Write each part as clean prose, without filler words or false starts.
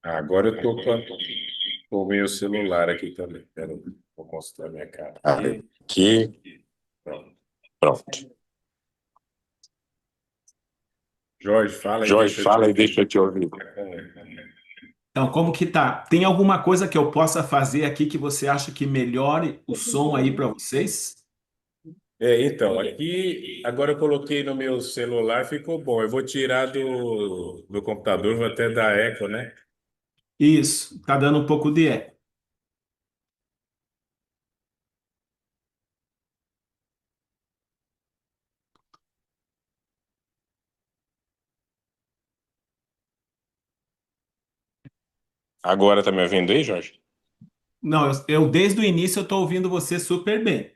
Agora eu tô com o meu celular aqui também. Pera aí, vou mostrar minha cara. Aqui, Pronto. pronto. Jorge, fala aí, Jorge, deixa eu te fala e ouvir. deixa eu te ouvir. Então, como que tá? Tem alguma coisa que eu possa fazer aqui que você acha que melhore o som aí para vocês? Então, aqui, agora eu coloquei no meu celular, ficou bom. Eu vou tirar do computador, vou até dar eco, né? Isso, tá dando um pouco de eco. Agora tá me ouvindo aí, Jorge? Não, desde o início eu estou ouvindo você super bem.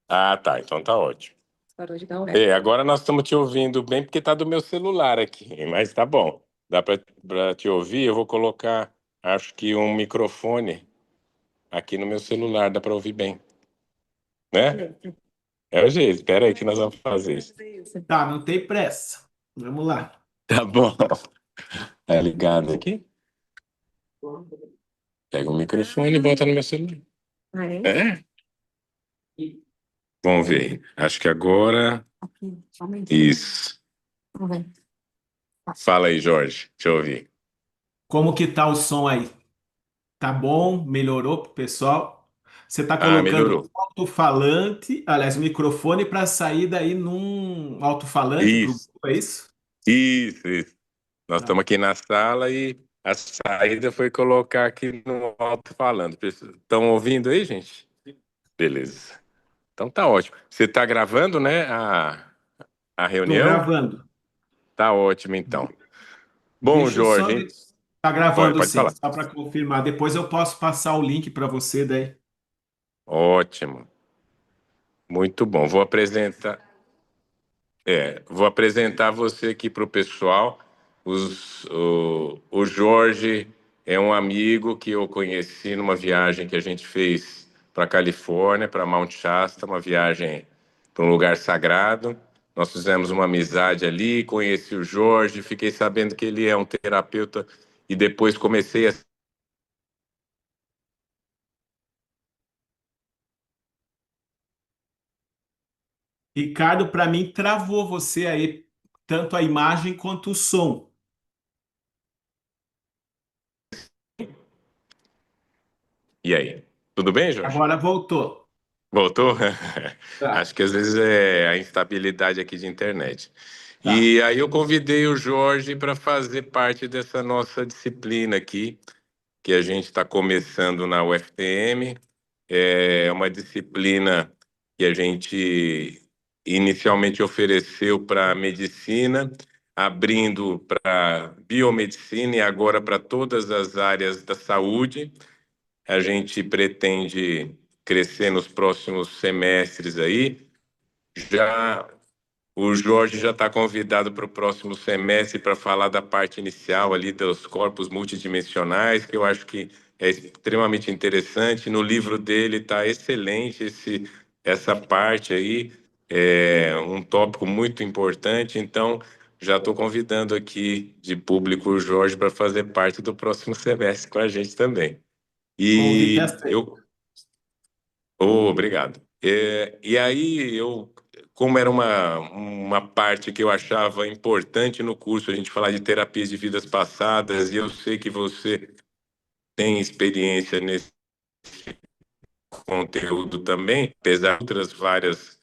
Ah, tá. Então tá ótimo. Parou de dar o eco. Agora nós estamos te ouvindo bem porque tá do meu celular aqui, mas tá bom. Dá para te ouvir? Eu vou colocar, acho que um microfone aqui no meu celular, dá para ouvir bem, né? É o jeito. Espera aí que nós vamos fazer isso. Tá, não tem pressa. Vamos lá. Tá bom. Tá ligado aqui? Pega o microfone e bota no meu celular. Ah, é? É? Vamos ver. Acho que agora. Aqui, aumenta. Isso. Vamos ver. Fala aí, Jorge. Deixa eu ouvir. Como que tá o som aí? Tá bom? Melhorou pro pessoal? Você está Ah, colocando melhorou. um alto-falante, aliás, o microfone para sair daí num alto-falante para o Isso, grupo, é isso? isso. Nós Tá. estamos aqui na sala e a saída foi colocar aqui no alto-falante. Estão ouvindo aí, gente? Beleza. Então tá ótimo. Você está gravando, né, a Estou reunião? gravando. Tá ótimo, então. Bom, Deixa eu só. Jorge, Tá gravando pode sim, falar. só para confirmar. Depois eu posso passar o link para você daí. Ótimo. Muito bom. Vou apresentar você aqui para o pessoal. O Jorge é um amigo que eu conheci numa viagem que a gente fez para a Califórnia, para Mount Shasta, uma viagem para um lugar sagrado. Nós fizemos uma amizade ali, conheci o Jorge, fiquei sabendo que ele é um terapeuta e depois comecei a. Ricardo, para mim, travou você aí, tanto a imagem quanto o som. E aí? Tudo bem, Jorge? Agora voltou. Voltou? Tá, Acho que às vezes é a instabilidade aqui de internet. tá. E aí eu convidei o Jorge para fazer parte dessa nossa disciplina aqui, que a gente está começando na UFTM. É uma disciplina que a gente inicialmente ofereceu para medicina, abrindo para biomedicina e agora para todas as áreas da saúde. A gente pretende crescer nos próximos semestres aí. Já o Jorge já está convidado para o próximo semestre para falar da parte inicial ali dos corpos multidimensionais, que eu acho que é extremamente interessante. No livro dele está excelente essa parte aí, é um tópico muito importante. Então, já estou convidando aqui de público o Jorge para fazer parte do próximo semestre com a gente também. Convite E aceito. eu obrigado. E aí, como era uma parte que eu achava importante no curso, a gente falar de terapias de vidas passadas, e eu sei que você tem experiência nesse conteúdo também, apesar de outras várias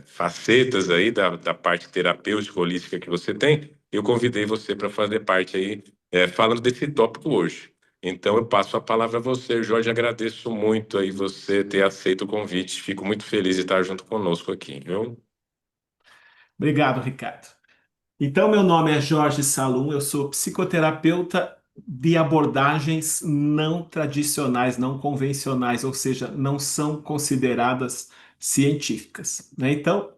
facetas aí da parte terapêutica holística que você tem, eu convidei você para fazer parte aí, falando desse tópico hoje. Então eu passo a palavra a você, Jorge. Agradeço muito aí você ter aceito o convite. Fico muito feliz de estar junto conosco aqui, viu? Obrigado, Ricardo. Então, meu nome é Jorge Salum, eu sou psicoterapeuta de abordagens não tradicionais, não convencionais, ou seja, não são consideradas científicas, né? Então,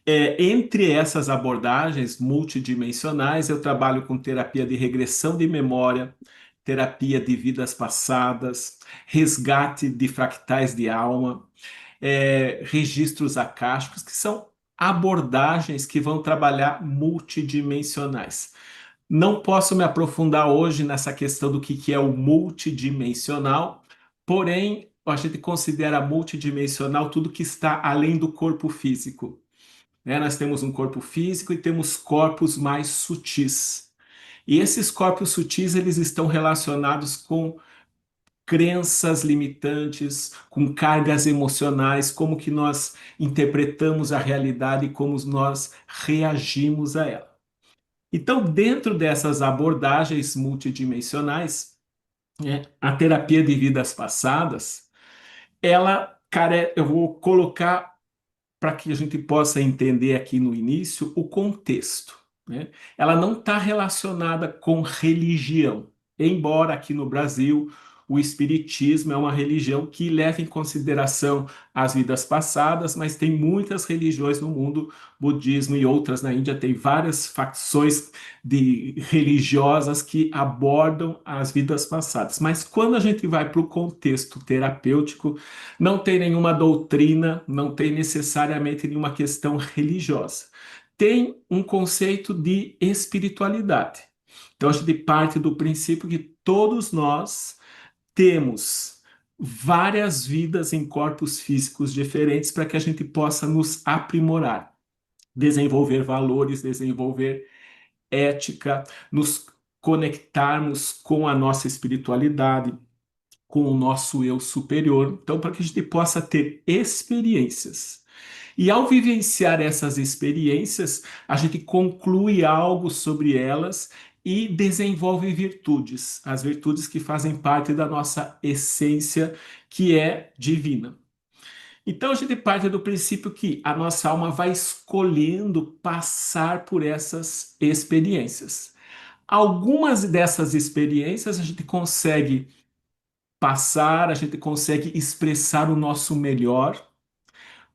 entre essas abordagens multidimensionais, eu trabalho com terapia de regressão de memória, terapia de vidas passadas, resgate de fractais de alma, registros acásticos, que são abordagens que vão trabalhar multidimensionais. Não posso me aprofundar hoje nessa questão do que é o multidimensional, porém, a gente considera multidimensional tudo que está além do corpo físico, né? Nós temos um corpo físico e temos corpos mais sutis. E esses corpos sutis, eles estão relacionados com crenças limitantes, com cargas emocionais, como que nós interpretamos a realidade e como nós reagimos a ela. Então, dentro dessas abordagens multidimensionais, né, a terapia de vidas passadas, eu vou colocar para que a gente possa entender aqui no início o contexto, né? Ela não está relacionada com religião, embora aqui no Brasil o Espiritismo é uma religião que leva em consideração as vidas passadas, mas tem muitas religiões no mundo, budismo e outras na Índia, tem várias facções religiosas que abordam as vidas passadas. Mas quando a gente vai para o contexto terapêutico, não tem nenhuma doutrina, não tem necessariamente nenhuma questão religiosa. Tem um conceito de espiritualidade. Então a gente parte do princípio que todos nós temos várias vidas em corpos físicos diferentes para que a gente possa nos aprimorar, desenvolver valores, desenvolver ética, nos conectarmos com a nossa espiritualidade, com o nosso eu superior, então para que a gente possa ter experiências. E ao vivenciar essas experiências, a gente conclui algo sobre elas e desenvolve virtudes, as virtudes que fazem parte da nossa essência, que é divina. Então a gente parte do princípio que a nossa alma vai escolhendo passar por essas experiências. Algumas dessas experiências a gente consegue passar, a gente consegue expressar o nosso melhor,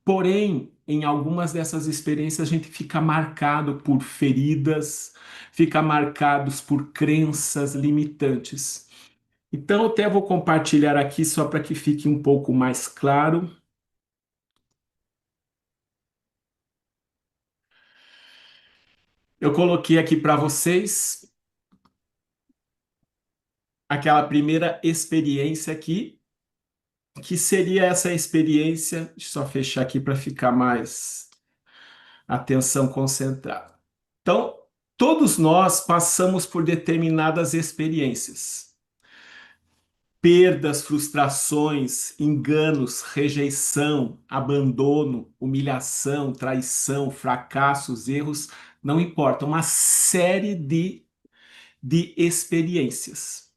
porém, em algumas dessas experiências a gente fica marcado por feridas, fica marcados por crenças limitantes. Então, eu até vou compartilhar aqui só para que fique um pouco mais claro. Eu coloquei aqui para vocês aquela primeira experiência aqui, que seria essa experiência. Deixa eu só fechar aqui para ficar mais atenção concentrada. Então, todos nós passamos por determinadas experiências. Perdas, frustrações, enganos, rejeição, abandono, humilhação, traição, fracassos, erros, não importa, uma série de experiências.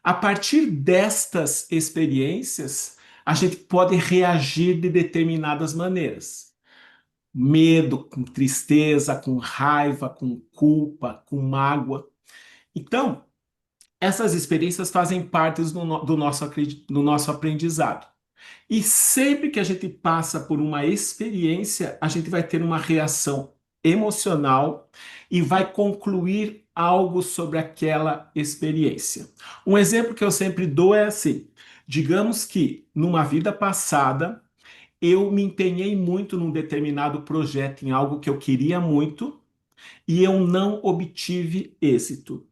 A partir destas experiências, a gente pode reagir de determinadas maneiras. Medo, com tristeza, com raiva, com culpa, com mágoa. Então, essas experiências fazem parte do nosso aprendizado. E sempre que a gente passa por uma experiência, a gente vai ter uma reação emocional e vai concluir algo sobre aquela experiência. Um exemplo que eu sempre dou é assim: digamos que numa vida passada eu me empenhei muito num determinado projeto, em algo que eu queria muito, e eu não obtive êxito.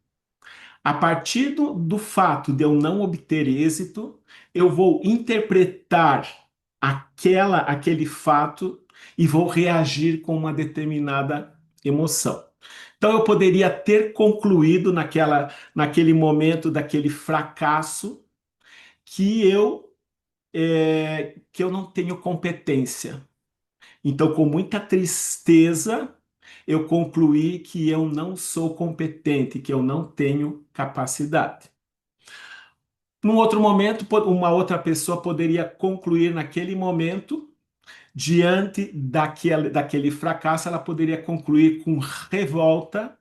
A partir do fato de eu não obter êxito, eu vou interpretar aquele fato e vou reagir com uma determinada emoção. Então eu poderia ter concluído naquele momento daquele fracasso que eu não tenho competência. Então, com muita tristeza, eu concluí que eu não sou competente, que eu não tenho capacidade. Num outro momento, uma outra pessoa poderia concluir naquele momento, diante daquele fracasso, ela poderia concluir com revolta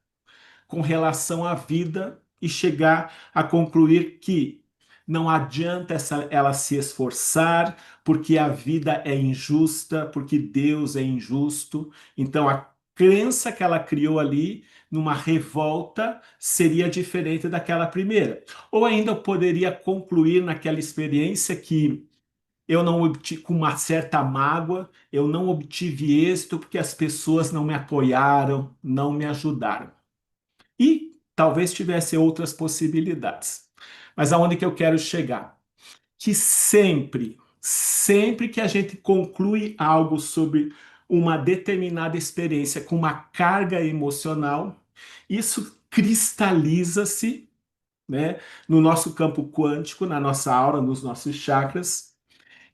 com relação à vida e chegar a concluir que não adianta ela se esforçar, porque a vida é injusta, porque Deus é injusto. Então, a crença que ela criou ali, numa revolta, seria diferente daquela primeira. Ou ainda eu poderia concluir naquela experiência que eu não obtive, com uma certa mágoa, eu não obtive êxito porque as pessoas não me apoiaram, não me ajudaram. E talvez tivesse outras possibilidades. Mas aonde que eu quero chegar? Que sempre que a gente conclui algo sobre uma determinada experiência com uma carga emocional, isso cristaliza-se, né, no nosso campo quântico, na nossa aura, nos nossos chakras,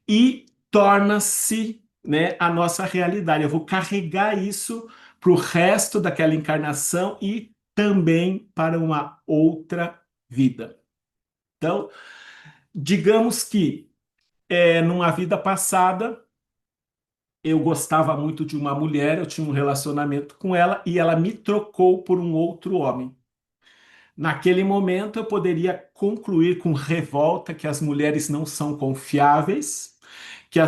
e torna-se, né, a nossa realidade. Eu vou carregar isso para o resto daquela encarnação e também para uma outra vida. Então, digamos que numa vida passada eu gostava muito de uma mulher, eu tinha um relacionamento com ela e ela me trocou por um outro homem. Naquele momento, eu poderia concluir com revolta que as mulheres não são confiáveis, que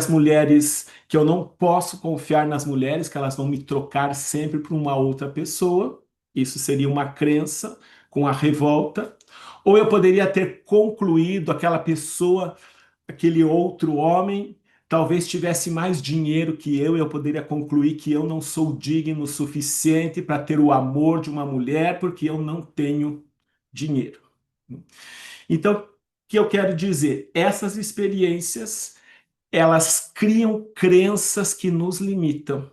eu não posso confiar nas mulheres, que elas vão me trocar sempre por uma outra pessoa. Isso seria uma crença com a revolta. Ou eu poderia ter concluído aquela pessoa, aquele outro homem, talvez tivesse mais dinheiro que eu, e eu poderia concluir que eu não sou digno o suficiente para ter o amor de uma mulher, porque eu não tenho dinheiro. Então, o que eu quero dizer? Essas experiências, elas criam crenças que nos limitam.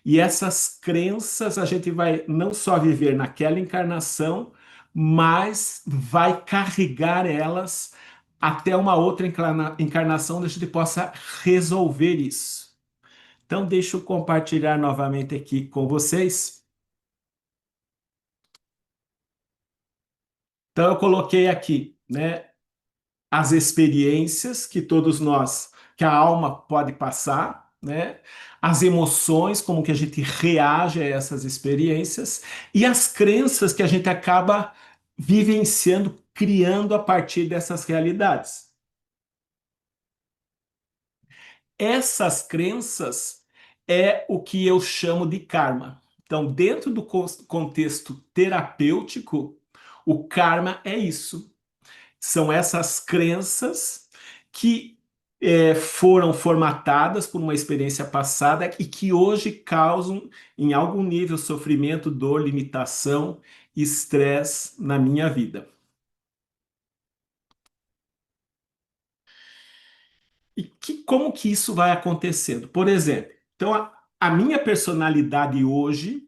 E essas crenças a gente vai não só viver naquela encarnação, mas vai carregar elas até uma outra encarnação onde a gente possa resolver isso. Então, deixa eu compartilhar novamente aqui com vocês. Então, eu coloquei aqui, né, as experiências que todos nós, que a alma pode passar, né? As emoções, como que a gente reage a essas experiências e as crenças que a gente acaba vivenciando, criando a partir dessas realidades. Essas crenças é o que eu chamo de karma. Então, dentro do contexto terapêutico, o karma é isso. São essas crenças que foram formatadas por uma experiência passada e que hoje causam, em algum nível, sofrimento, dor, limitação, estresse na minha vida. E como que isso vai acontecendo? Por exemplo, então a minha personalidade hoje,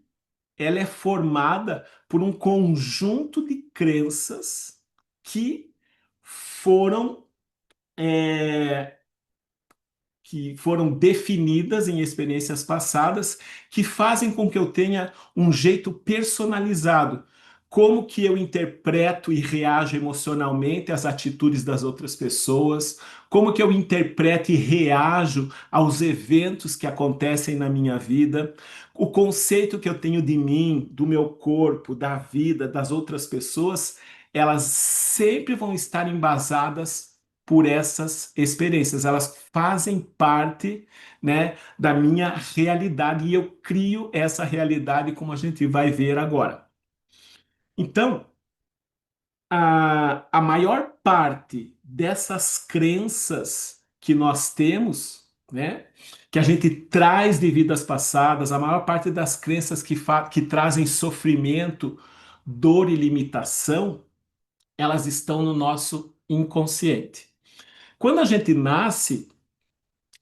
ela é formada por um conjunto de crenças que foram definidas em experiências passadas, que fazem com que eu tenha um jeito personalizado. Como que eu interpreto e reajo emocionalmente às atitudes das outras pessoas, como que eu interpreto e reajo aos eventos que acontecem na minha vida, o conceito que eu tenho de mim, do meu corpo, da vida, das outras pessoas, elas sempre vão estar embasadas por essas experiências. Elas fazem parte, né, da minha realidade e eu crio essa realidade como a gente vai ver agora. Então, a maior parte dessas crenças que nós temos, né, que a gente traz de vidas passadas, a maior parte das crenças que trazem sofrimento, dor e limitação, elas estão no nosso inconsciente. Quando a gente nasce,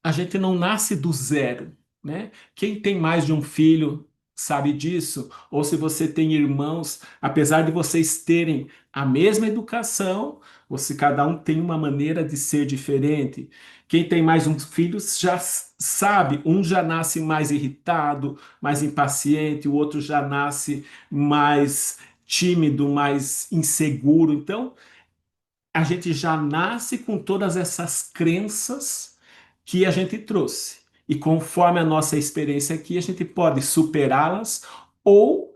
a gente não nasce do zero, né? Quem tem mais de um filho sabe disso, ou se você tem irmãos, apesar de vocês terem a mesma educação, cada um tem uma maneira de ser diferente. Quem tem mais um filho já sabe, um já nasce mais irritado, mais impaciente, o outro já nasce mais tímido, mais inseguro. Então, a gente já nasce com todas essas crenças que a gente trouxe. E conforme a nossa experiência aqui, a gente pode superá-las ou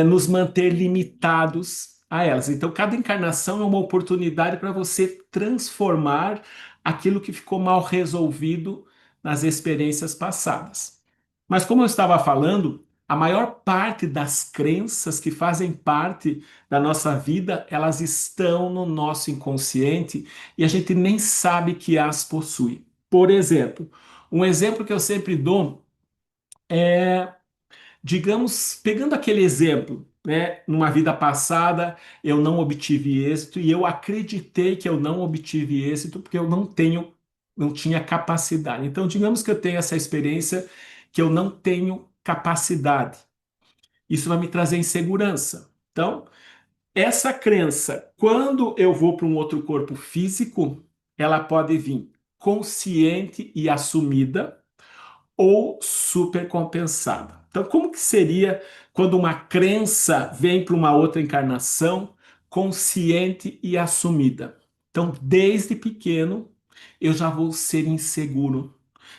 nos manter limitados a elas. Então, cada encarnação é uma oportunidade para você transformar aquilo que ficou mal resolvido nas experiências passadas. Mas, como eu estava falando, a maior parte das crenças que fazem parte da nossa vida, elas estão no nosso inconsciente e a gente nem sabe que as possui. Por exemplo, um exemplo que eu sempre dou é, digamos, pegando aquele exemplo, né, numa vida passada eu não obtive êxito e eu acreditei que eu não obtive êxito porque eu não tinha capacidade. Então, digamos que eu tenho essa experiência que eu não tenho capacidade. Isso vai me trazer insegurança. Então, essa crença, quando eu vou para um outro corpo físico, ela pode vir consciente e assumida ou supercompensada. Então, como que seria quando uma crença vem para uma outra encarnação consciente e assumida? Então, desde pequeno, eu já vou ser inseguro.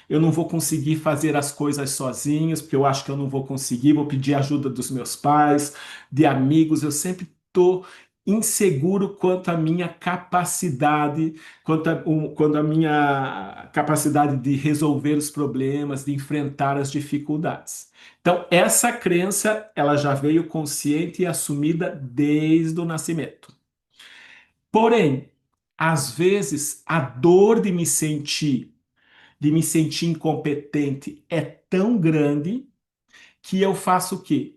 Eu não vou conseguir fazer as coisas sozinhos, porque eu acho que eu não vou conseguir, vou pedir ajuda dos meus pais, de amigos, eu sempre estou inseguro quanto à minha capacidade, quanto à minha capacidade de resolver os problemas, de enfrentar as dificuldades. Então, essa crença, ela já veio consciente e assumida desde o nascimento. Porém, às vezes, a dor de me sentir incompetente é tão grande que eu faço o quê?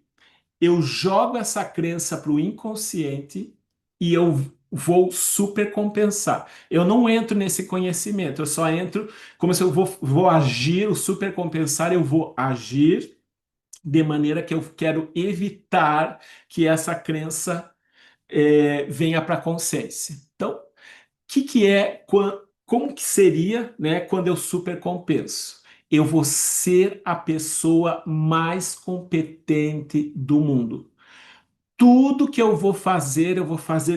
Eu jogo essa crença para o inconsciente e eu vou supercompensar. Eu não entro nesse conhecimento, eu só entro como se eu vou agir, o supercompensar, eu vou agir de maneira que eu quero evitar que essa crença venha para a consciência. Então, que é, como que seria, né, quando eu supercompenso? Eu vou ser a pessoa mais competente do mundo. Tudo que eu vou fazer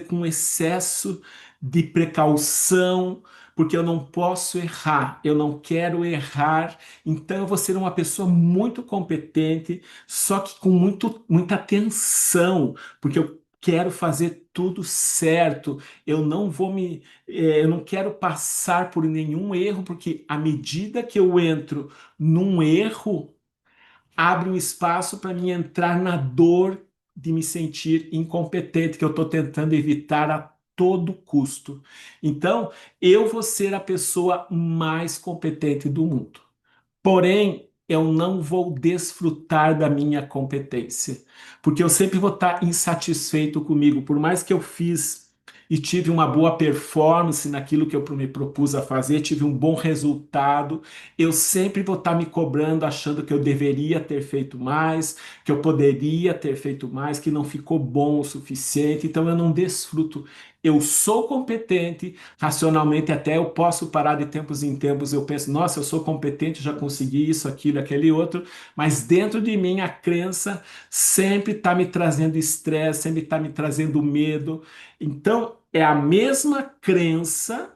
com excesso de precaução, porque eu não posso errar, eu não quero errar, então eu vou ser uma pessoa muito competente, só que com muita atenção, porque eu quero fazer tudo certo, eu não quero passar por nenhum erro, porque à medida que eu entro num erro, abre um espaço para mim entrar na dor de me sentir incompetente, que eu estou tentando evitar a todo custo. Então, eu vou ser a pessoa mais competente do mundo. Porém, eu não vou desfrutar da minha competência, porque eu sempre vou estar insatisfeito comigo, por mais que eu fiz e tive uma boa performance naquilo que eu me propus a fazer, tive um bom resultado, eu sempre vou estar me cobrando, achando que eu deveria ter feito mais, que eu poderia ter feito mais, que não ficou bom o suficiente, então eu não desfruto. Eu sou competente, racionalmente até eu posso parar de tempos em tempos, eu penso, nossa, eu sou competente, já consegui isso, aquilo, aquele outro, mas dentro de mim a crença sempre está me trazendo estresse, sempre está me trazendo medo. Então, é a mesma crença,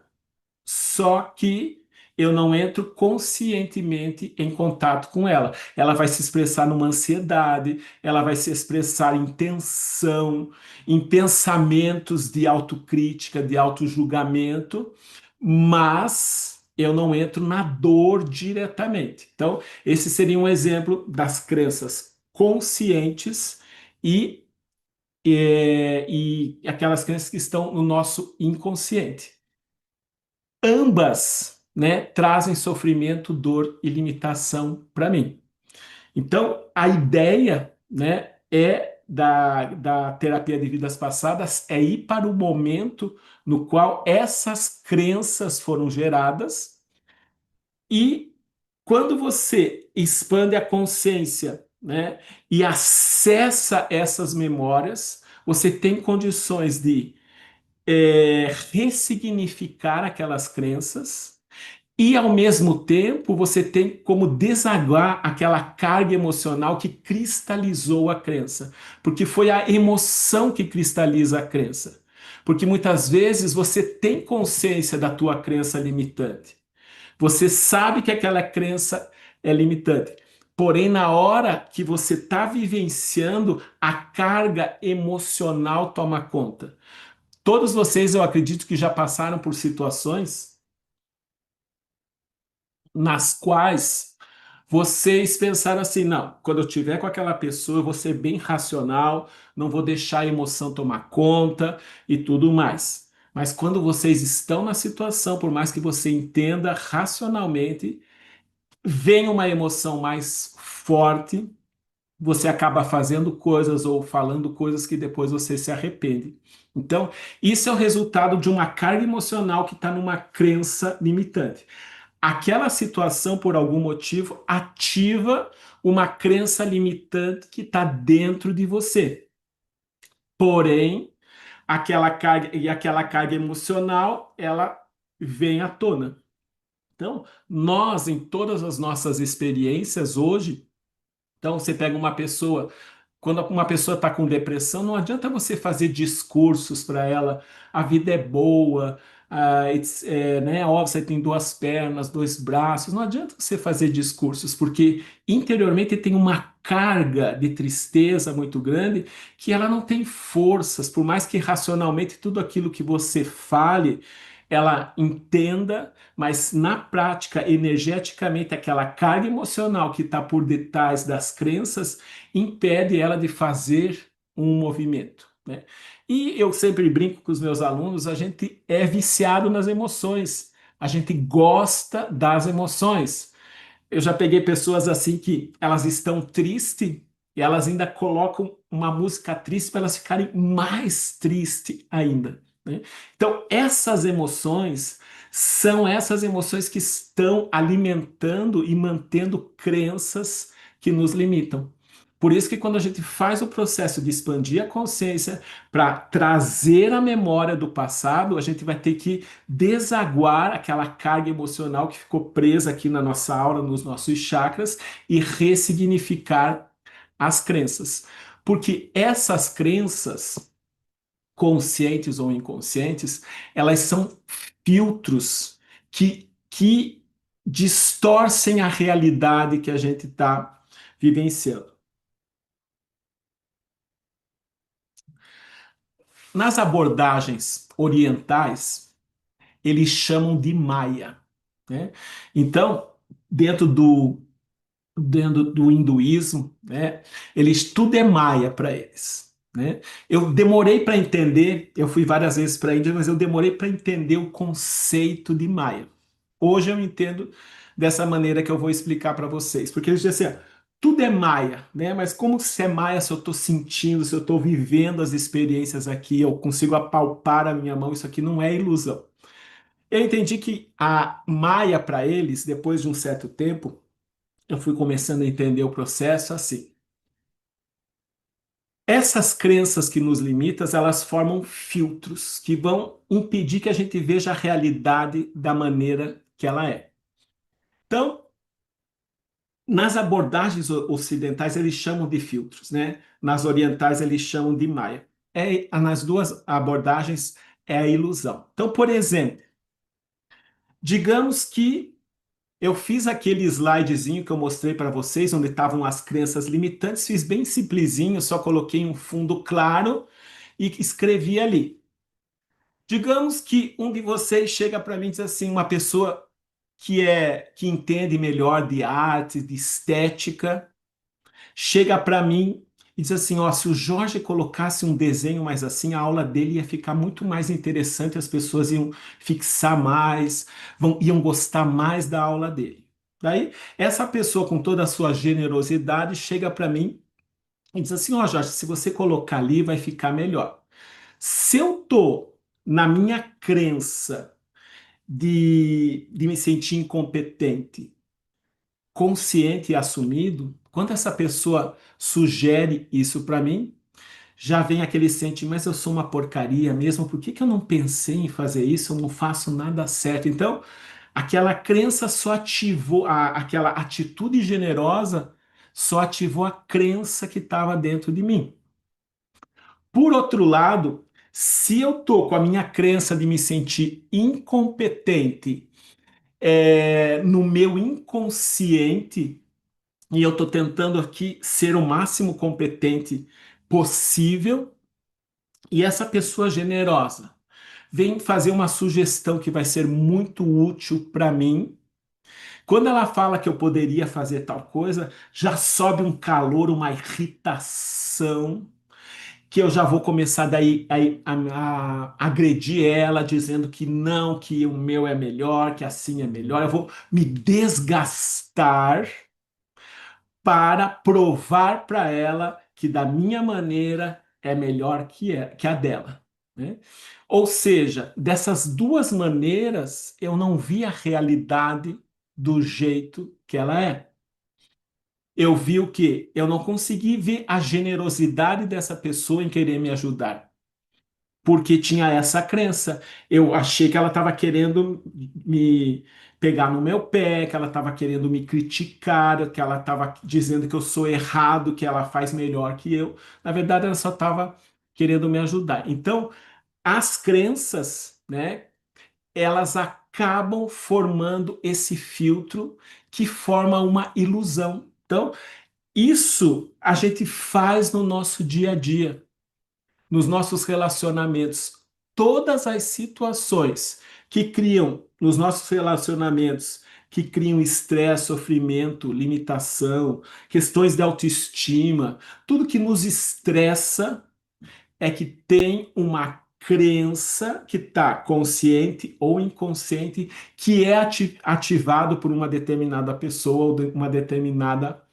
só que eu não entro conscientemente em contato com ela. Ela vai se expressar numa ansiedade, ela vai se expressar em tensão, em pensamentos de autocrítica, de autojulgamento, mas eu não entro na dor diretamente. Então, esse seria um exemplo das crenças conscientes e, e aquelas crenças que estão no nosso inconsciente. Ambas, né, trazem sofrimento, dor e limitação para mim. Então, a ideia, né, da terapia de vidas passadas é ir para o momento no qual essas crenças foram geradas e quando você expande a consciência, né, e acessa essas memórias, você tem condições de ressignificar aquelas crenças e, ao mesmo tempo, você tem como desaguar aquela carga emocional que cristalizou a crença, porque foi a emoção que cristaliza a crença. Porque muitas vezes você tem consciência da tua crença limitante. Você sabe que aquela crença é limitante. Porém, na hora que você está vivenciando, a carga emocional toma conta. Todos vocês, eu acredito que já passaram por situações nas quais vocês pensaram assim, não, quando eu estiver com aquela pessoa, eu vou ser bem racional, não vou deixar a emoção tomar conta e tudo mais. Mas quando vocês estão na situação, por mais que você entenda racionalmente, vem uma emoção mais forte, você acaba fazendo coisas ou falando coisas que depois você se arrepende. Então, isso é o resultado de uma carga emocional que está numa crença limitante. Aquela situação, por algum motivo, ativa uma crença limitante que está dentro de você. Porém, aquela carga emocional, ela vem à tona. Então, nós, em todas as nossas experiências hoje, então você pega uma pessoa, quando uma pessoa está com depressão, não adianta você fazer discursos para ela, a vida é boa, né, ó, você tem duas pernas, dois braços, não adianta você fazer discursos, porque interiormente tem uma carga de tristeza muito grande que ela não tem forças, por mais que racionalmente tudo aquilo que você fale, ela entenda, mas na prática, energeticamente, aquela carga emocional que está por detrás das crenças impede ela de fazer um movimento, né? E eu sempre brinco com os meus alunos, a gente é viciado nas emoções, a gente gosta das emoções. Eu já peguei pessoas assim que elas estão tristes e elas ainda colocam uma música triste para elas ficarem mais tristes ainda, né? Então, essas emoções são essas emoções que estão alimentando e mantendo crenças que nos limitam. Por isso que quando a gente faz o processo de expandir a consciência para trazer a memória do passado, a gente vai ter que desaguar aquela carga emocional que ficou presa aqui na nossa aura, nos nossos chakras e ressignificar as crenças. Porque essas crenças, conscientes ou inconscientes, elas são filtros que distorcem a realidade que a gente está vivenciando. Nas abordagens orientais, eles chamam de Maya, né? Então, dentro do hinduísmo, né, eles tudo é Maya para eles, né? Eu demorei para entender, eu fui várias vezes para a Índia, mas eu demorei para entender o conceito de Maya. Hoje eu entendo dessa maneira que eu vou explicar para vocês, porque eles dizem assim, tudo é Maia, né? Mas como se é Maia se eu estou sentindo, se eu estou vivendo as experiências aqui, eu consigo apalpar a minha mão, isso aqui não é ilusão. Eu entendi que a Maia para eles, depois de um certo tempo, eu fui começando a entender o processo assim. Essas crenças que nos limitam, elas formam filtros que vão impedir que a gente veja a realidade da maneira que ela é. Então, nas abordagens ocidentais, eles chamam de filtros, né? Nas orientais, eles chamam de Maya. Nas duas abordagens, é a ilusão. Então, por exemplo, digamos que eu fiz aquele slidezinho que eu mostrei para vocês, onde estavam as crenças limitantes, fiz bem simplesinho, só coloquei um fundo claro e escrevi ali. Digamos que um de vocês chega para mim e diz assim, uma pessoa que entende melhor de arte, de estética, chega para mim e diz assim, ó, se o Jorge colocasse um desenho mais assim, a aula dele ia ficar muito mais interessante, as pessoas iam fixar mais, iam gostar mais da aula dele. Daí, essa pessoa com toda a sua generosidade chega para mim e diz assim, ó, Jorge, se você colocar ali vai ficar melhor. Se eu tô na minha crença de me sentir incompetente, consciente e assumido, quando essa pessoa sugere isso para mim, já vem aquele sentimento, mas eu sou uma porcaria mesmo, por que que eu não pensei em fazer isso? Eu não faço nada certo. Então, aquela crença só ativou, aquela atitude generosa só ativou a crença que estava dentro de mim. Por outro lado, se eu tô com a minha crença de me sentir incompetente, no meu inconsciente, e eu estou tentando aqui ser o máximo competente possível. E essa pessoa generosa vem fazer uma sugestão que vai ser muito útil para mim. Quando ela fala que eu poderia fazer tal coisa, já sobe um calor, uma irritação, que eu já vou começar daí a agredir ela, dizendo que não, que o meu é melhor, que assim é melhor. Eu vou me desgastar para provar para ela que da minha maneira é melhor que a dela, né? Ou seja, dessas duas maneiras eu não vi a realidade do jeito que ela é. Eu vi o quê? Eu não consegui ver a generosidade dessa pessoa em querer me ajudar, porque tinha essa crença. Eu achei que ela estava querendo me pegar no meu pé, que ela estava querendo me criticar, que ela estava dizendo que eu sou errado, que ela faz melhor que eu. Na verdade, ela só estava querendo me ajudar. Então, as crenças, né, elas acabam formando esse filtro que forma uma ilusão. Então, isso a gente faz no nosso dia a dia, nos nossos relacionamentos. Todas as situações que criam, nos nossos relacionamentos, que criam estresse, sofrimento, limitação, questões de autoestima, tudo que nos estressa é que tem uma crença que está consciente ou inconsciente, que é ativado por uma determinada pessoa ou uma determinada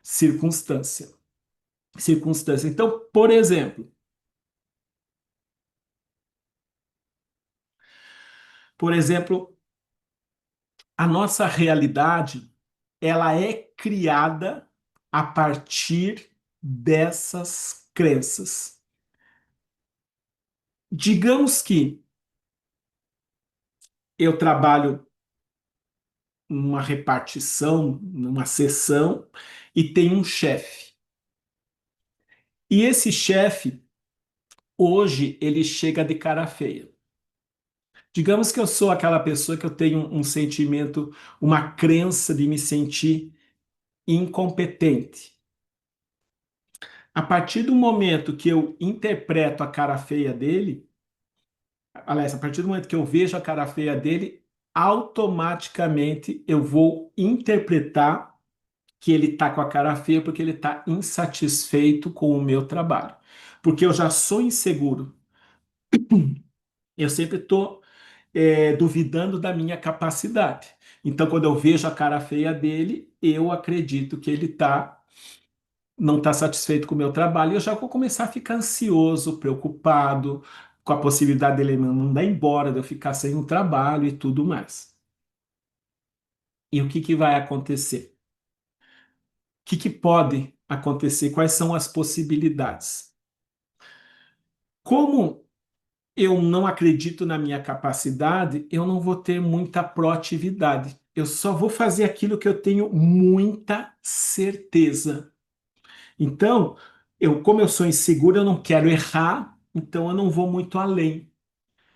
circunstância. Então, por exemplo, a nossa realidade, ela é criada a partir dessas crenças. Digamos que eu trabalho numa repartição, numa seção, e tem um chefe. E esse chefe, hoje, ele chega de cara feia. Digamos que eu sou aquela pessoa que eu tenho um sentimento, uma crença de me sentir incompetente. A partir do momento que eu interpreto a cara feia dele, aliás, a partir do momento que eu vejo a cara feia dele, automaticamente eu vou interpretar que ele está com a cara feia porque ele está insatisfeito com o meu trabalho. Porque eu já sou inseguro. Eu sempre estou duvidando da minha capacidade. Então, quando eu vejo a cara feia dele, eu acredito que ele não está satisfeito com o meu trabalho. E eu já vou começar a ficar ansioso, preocupado com a possibilidade dele me mandar embora, de eu ficar sem um trabalho e tudo mais. E o que que vai acontecer? O que que pode acontecer? Quais são as possibilidades? Como eu não acredito na minha capacidade, eu não vou ter muita proatividade. Eu só vou fazer aquilo que eu tenho muita certeza. Então, como eu sou inseguro, eu não quero errar, então eu não vou muito além.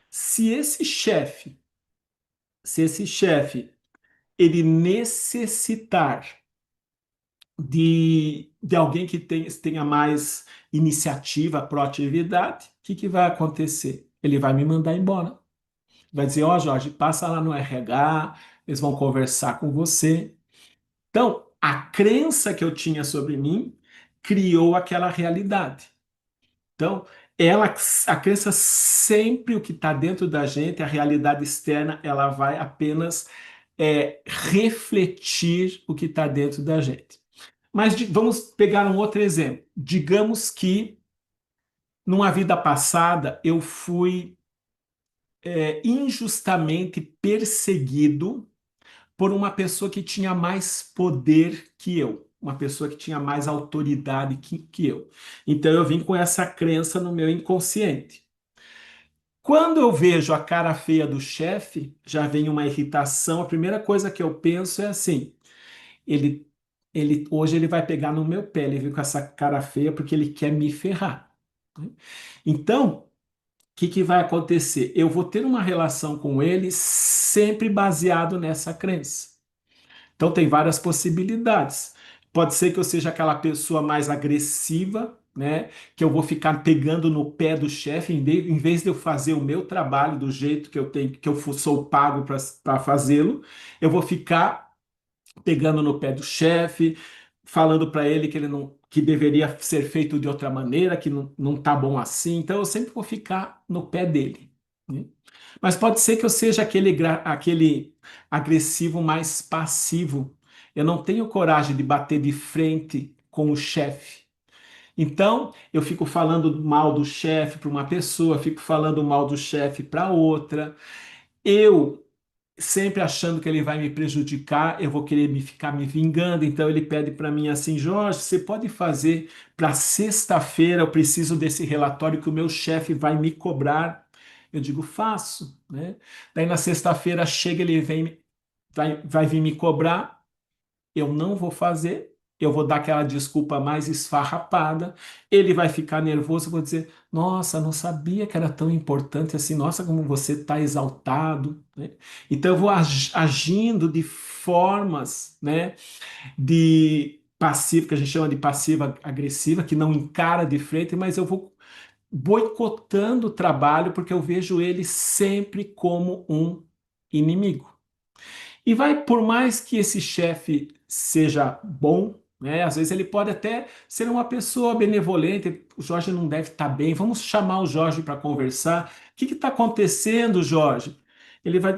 Se esse chefe, se esse chefe, ele necessitar de alguém que tenha mais iniciativa, proatividade, o que que vai acontecer? Ele vai me mandar embora. Vai dizer, ó, Jorge, passa lá no RH, eles vão conversar com você. Então, a crença que eu tinha sobre mim criou aquela realidade. Então, a crença sempre o que está dentro da gente, a realidade externa, ela vai apenas refletir o que está dentro da gente. Mas vamos pegar um outro exemplo. Digamos que numa vida passada eu fui injustamente perseguido por uma pessoa que tinha mais poder que eu, uma pessoa que tinha mais autoridade que eu. Então eu vim com essa crença no meu inconsciente. Quando eu vejo a cara feia do chefe, já vem uma irritação. A primeira coisa que eu penso é assim: ele, hoje ele vai pegar no meu pé, ele veio com essa cara feia porque ele quer me ferrar. Então, o que que vai acontecer? Eu vou ter uma relação com ele sempre baseado nessa crença. Então, tem várias possibilidades. Pode ser que eu seja aquela pessoa mais agressiva, né? Que eu vou ficar pegando no pé do chefe, em vez de eu fazer o meu trabalho do jeito que eu tenho, que eu sou pago para fazê-lo, eu vou ficar pegando no pé do chefe, falando para ele que ele não, que deveria ser feito de outra maneira, que não tá bom assim. Então eu sempre vou ficar no pé dele, né? Mas pode ser que eu seja aquele agressivo mais passivo. Eu não tenho coragem de bater de frente com o chefe. Então, eu fico falando mal do chefe para uma pessoa, fico falando mal do chefe para outra. Eu sempre achando que ele vai me prejudicar, eu vou querer ficar me vingando. Então ele pede para mim assim: Jorge, você pode fazer para sexta-feira? Eu preciso desse relatório que o meu chefe vai me cobrar. Eu digo, faço, né? Daí na sexta-feira chega, ele vem, vai vir me cobrar, eu não vou fazer, eu vou dar aquela desculpa mais esfarrapada, ele vai ficar nervoso, eu vou dizer, nossa, não sabia que era tão importante assim, nossa, como você está exaltado, né? Então eu vou agindo de formas, né, de passiva, que a gente chama de passiva agressiva, que não encara de frente, mas eu vou boicotando o trabalho porque eu vejo ele sempre como um inimigo. E vai, por mais que esse chefe seja bom, né? Às vezes ele pode até ser uma pessoa benevolente. O Jorge não deve estar bem. Vamos chamar o Jorge para conversar. O que está acontecendo, Jorge?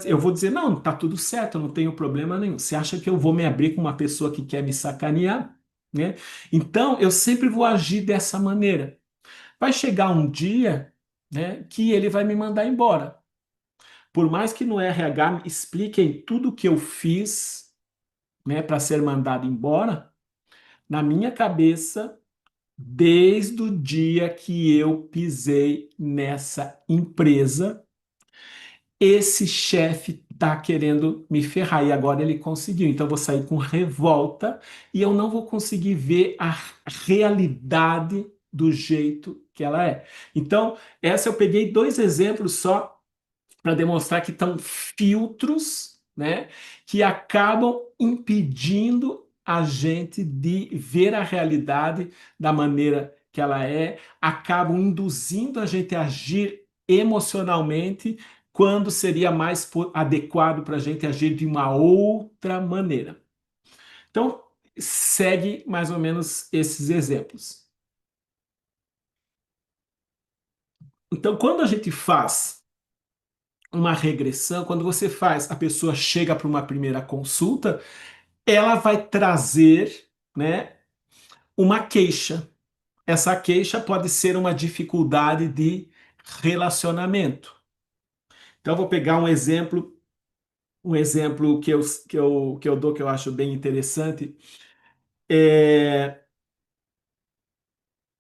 Eu vou dizer, não, está tudo certo, eu não tenho problema nenhum. Você acha que eu vou me abrir com uma pessoa que quer me sacanear, né? Então, eu sempre vou agir dessa maneira. Vai chegar um dia, né, que ele vai me mandar embora. Por mais que no RH me expliquem tudo o que eu fiz, né, para ser mandado embora, na minha cabeça, desde o dia que eu pisei nessa empresa, esse chefe tá querendo me ferrar e agora ele conseguiu. Então eu vou sair com revolta e eu não vou conseguir ver a realidade do jeito que ela é. Então, essa eu peguei dois exemplos só para demonstrar que estão filtros, né, que acabam impedindo a gente de ver a realidade da maneira que ela é, acabam induzindo a gente a agir emocionalmente quando seria mais adequado para a gente agir de uma outra maneira. Então, segue mais ou menos esses exemplos. Então, quando a gente faz uma regressão, quando você faz, a pessoa chega para uma primeira consulta, ela vai trazer, né, uma queixa. Essa queixa pode ser uma dificuldade de relacionamento. Então, eu vou pegar um exemplo que eu dou, que eu acho bem interessante.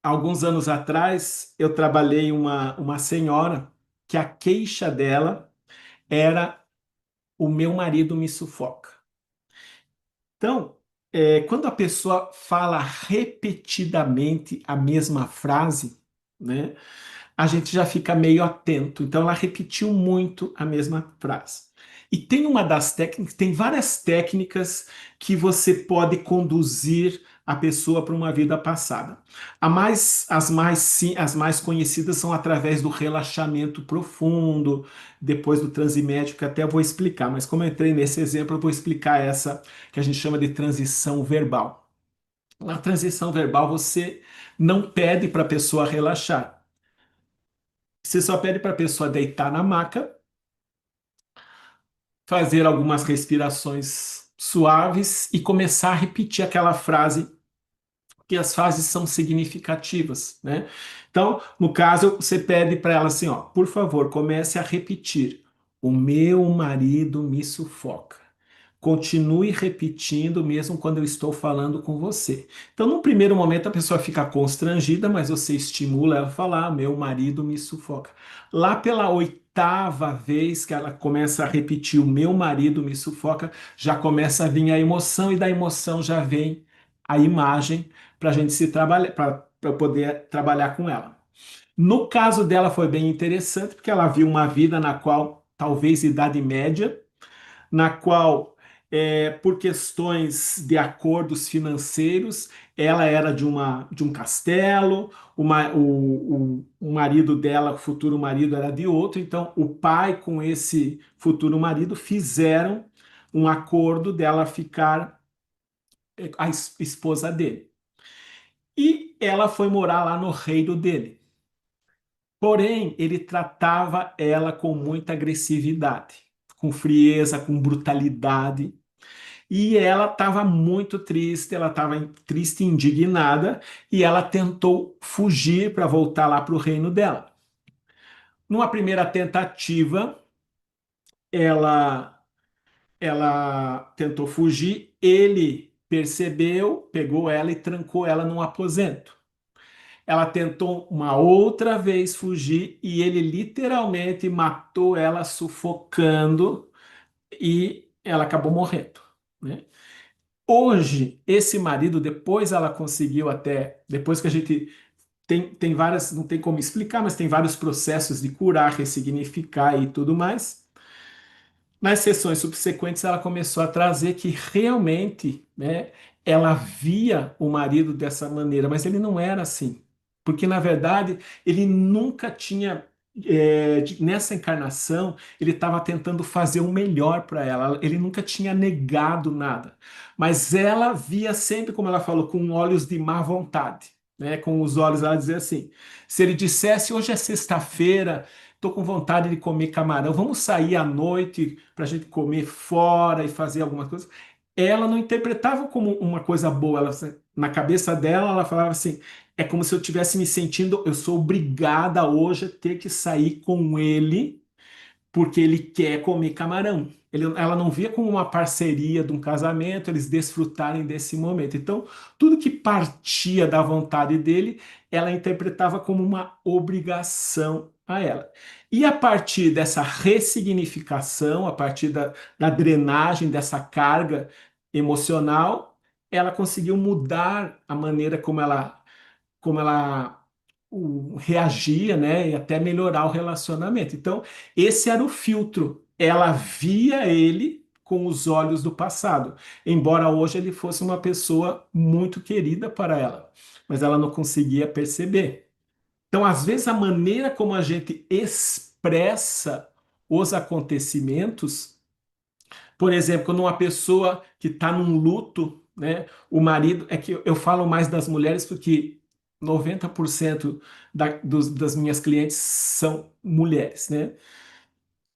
Alguns anos atrás, eu trabalhei uma senhora que a queixa dela era: o meu marido me sufoca. Então, quando a pessoa fala repetidamente a mesma frase, né, a gente já fica meio atento. Então, ela repetiu muito a mesma frase. E tem uma das técnicas, tem várias técnicas que você pode conduzir a pessoa para uma vida passada. As mais conhecidas são através do relaxamento profundo, depois do transe médico, que até vou explicar, mas como eu entrei nesse exemplo, eu vou explicar essa que a gente chama de transição verbal. Na transição verbal, você não pede para a pessoa relaxar. Você só pede para a pessoa deitar na maca, fazer algumas respirações suaves e começar a repetir aquela frase, que as frases são significativas, né? Então, no caso, você pede para ela assim, ó, por favor, comece a repetir: o meu marido me sufoca. Continue repetindo mesmo quando eu estou falando com você. Então, num primeiro momento, a pessoa fica constrangida, mas você estimula ela a falar: meu marido me sufoca. Lá pela oitava vez que ela começa a repetir: o meu marido me sufoca, já começa a vir a emoção, e da emoção já vem a imagem para a gente se trabalhar, para poder trabalhar com ela. No caso dela foi bem interessante, porque ela viu uma vida na qual, talvez idade média, na qual, por questões de acordos financeiros, ela era de um castelo, o marido dela, o futuro marido, era de outro. Então, o pai com esse futuro marido fizeram um acordo dela ficar a esposa dele. E ela foi morar lá no reino dele. Porém, ele tratava ela com muita agressividade, com frieza, com brutalidade. E ela estava muito triste, ela estava triste e indignada, e ela tentou fugir para voltar lá para o reino dela. Numa primeira tentativa, ela, ela tentou fugir, ele percebeu, pegou ela e trancou ela num aposento. Ela tentou uma outra vez fugir e ele literalmente matou ela sufocando e ela acabou morrendo, né? Hoje, esse marido, depois ela conseguiu até, depois que a gente tem várias, não tem como explicar, mas tem vários processos de curar, ressignificar e tudo mais. Nas sessões subsequentes, ela começou a trazer que realmente, né, ela via o marido dessa maneira, mas ele não era assim. Porque, na verdade, ele nunca tinha, nessa encarnação, ele estava tentando fazer o melhor para ela, ele nunca tinha negado nada. Mas ela via sempre, como ela falou, com olhos de má vontade. Né, com os olhos, ela dizia assim: se ele dissesse, hoje é sexta-feira, estou com vontade de comer camarão, vamos sair à noite para a gente comer fora e fazer alguma coisa. Ela não interpretava como uma coisa boa. Ela, na cabeça dela, ela falava assim: é como se eu estivesse me sentindo, eu sou obrigada hoje a ter que sair com ele porque ele quer comer camarão. Ela não via como uma parceria de um casamento, eles desfrutarem desse momento. Então, tudo que partia da vontade dele, ela interpretava como uma obrigação a ela. E a partir dessa ressignificação, a partir da drenagem dessa carga emocional, ela conseguiu mudar a maneira como ela reagia, né, e até melhorar o relacionamento. Então, esse era o filtro. Ela via ele com os olhos do passado, embora hoje ele fosse uma pessoa muito querida para ela, mas ela não conseguia perceber. Então, às vezes, a maneira como a gente expressa os acontecimentos, por exemplo, quando uma pessoa que está num luto, né, o marido, é que eu falo mais das mulheres porque 90% das minhas clientes são mulheres, né?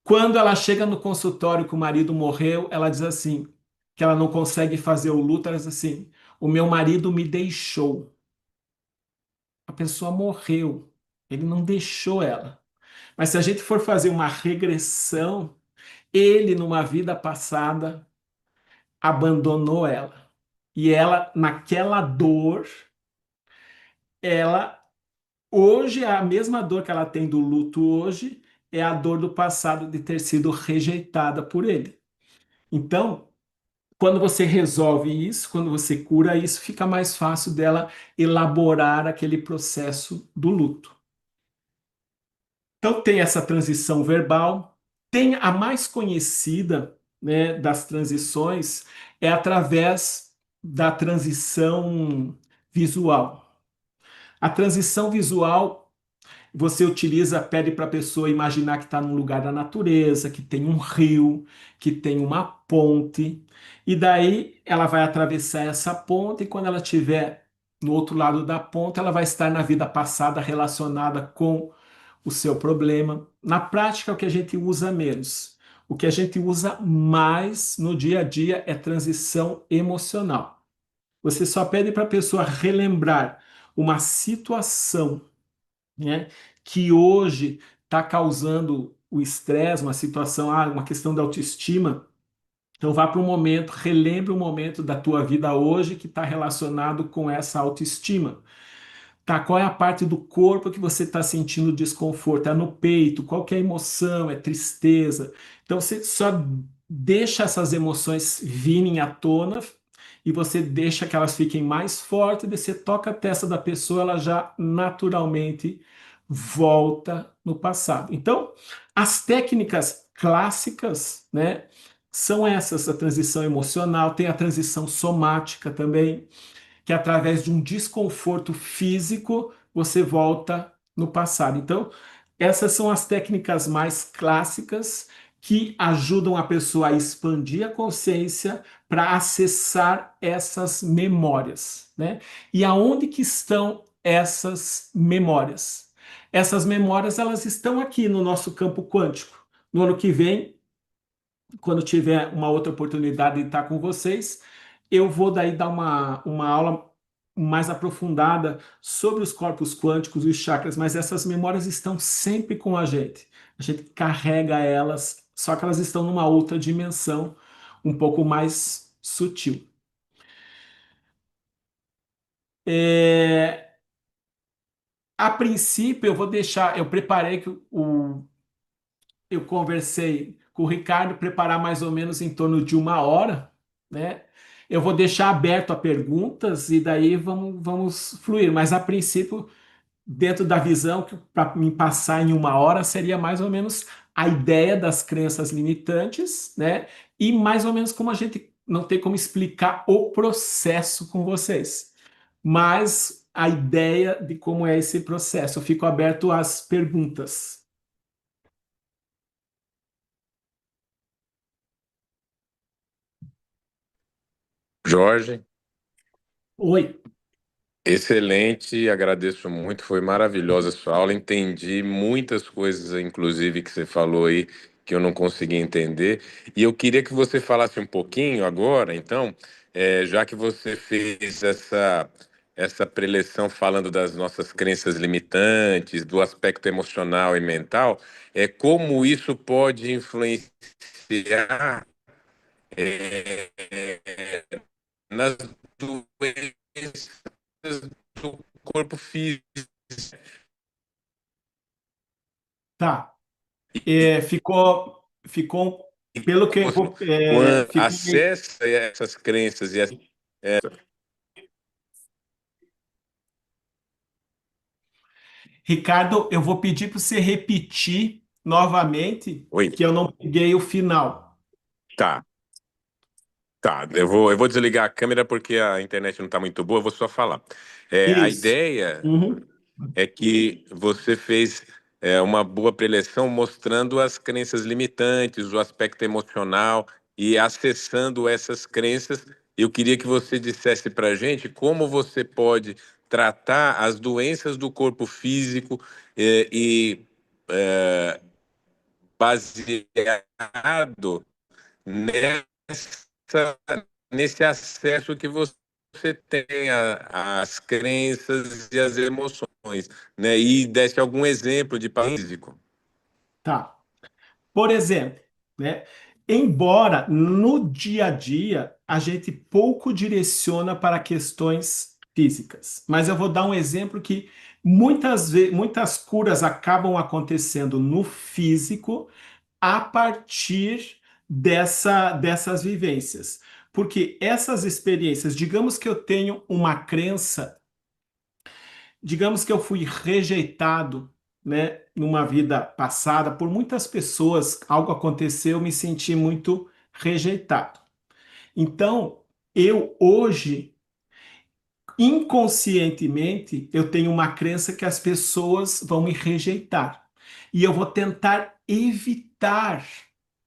Quando ela chega no consultório que o marido morreu, ela diz assim, que ela não consegue fazer o luto, ela diz assim: o meu marido me deixou. A pessoa morreu, ele não deixou ela. Mas se a gente for fazer uma regressão, ele, numa vida passada, abandonou ela. E ela, naquela dor, ela, hoje, a mesma dor que ela tem do luto hoje, é a dor do passado de ter sido rejeitada por ele. Então, quando você resolve isso, quando você cura isso, fica mais fácil dela elaborar aquele processo do luto. Então, tem essa transição verbal, tem a mais conhecida, né, das transições, é através da transição visual. A transição visual, você utiliza, pede para a pessoa imaginar que está num lugar da natureza, que tem um rio, que tem uma ponte, e daí ela vai atravessar essa ponte, e quando ela estiver no outro lado da ponte, ela vai estar na vida passada relacionada com o seu problema. Na prática, é o que a gente usa menos. O que a gente usa mais no dia a dia é transição emocional. Você só pede para a pessoa relembrar uma situação, né, que hoje está causando o estresse, uma situação, uma questão da autoestima. Então vá para um momento, relembre um momento da tua vida hoje que está relacionado com essa autoestima. Tá, qual é a parte do corpo que você está sentindo desconforto? É no peito? Qual que é a emoção? É tristeza? Então você só deixa essas emoções virem à tona e você deixa que elas fiquem mais fortes, e você toca a testa da pessoa, ela já naturalmente volta no passado. Então, as técnicas clássicas, né, são essas: a transição emocional, tem a transição somática também, que através de um desconforto físico você volta no passado. Então, essas são as técnicas mais clássicas que ajudam a pessoa a expandir a consciência para acessar essas memórias, né? E aonde que estão essas memórias? Essas memórias, elas estão aqui no nosso campo quântico. No ano que vem, quando tiver uma outra oportunidade de estar com vocês, eu vou daí dar uma aula mais aprofundada sobre os corpos quânticos e os chakras, mas essas memórias estão sempre com a gente. A gente carrega elas, só que elas estão numa outra dimensão, um pouco mais sutil. A princípio, eu vou deixar, eu preparei que eu conversei com o Ricardo, preparar mais ou menos em torno de 1 hora, né? Eu vou deixar aberto a perguntas e daí vamos fluir, mas a princípio, dentro da visão que para me passar em 1 hora seria mais ou menos a ideia das crenças limitantes, né? E mais ou menos como a gente não tem como explicar o processo com vocês, mas a ideia de como é esse processo. Eu fico aberto às perguntas. Jorge, Oi. excelente, agradeço muito, foi maravilhosa a sua aula, entendi muitas coisas, inclusive, que você falou aí, que eu não consegui entender. E eu queria que você falasse um pouquinho agora, então, já que você fez essa preleção falando das nossas crenças limitantes, do aspecto emocional e mental, como isso pode influenciar nas doenças do corpo físico. Tá. Ficou, pelo que Quando ficou meio... acessa essas crenças e Ricardo, eu vou pedir para você repetir novamente, Oi, que eu não peguei o final. tá, tá. Eu vou desligar a câmera porque a internet não está muito boa, eu vou só falar. A Isso. ideia Uhum. é que você fez uma boa preleção mostrando as crenças limitantes, o aspecto emocional e acessando essas crenças. Eu queria que você dissesse para a gente como você pode tratar as doenças do corpo físico e baseado nessa, nesse acesso que você tem às crenças e às emoções, né? E desse algum exemplo de físico. Tá. Por exemplo, né? Embora no dia a dia a gente pouco direciona para questões físicas, mas eu vou dar um exemplo que muitas vezes, muitas curas acabam acontecendo no físico a partir dessas vivências. Porque essas experiências, digamos que eu tenho uma crença, digamos que eu fui rejeitado, né, numa vida passada por muitas pessoas, algo aconteceu, eu me senti muito rejeitado. Então, eu hoje, inconscientemente, eu tenho uma crença que as pessoas vão me rejeitar. E eu vou tentar evitar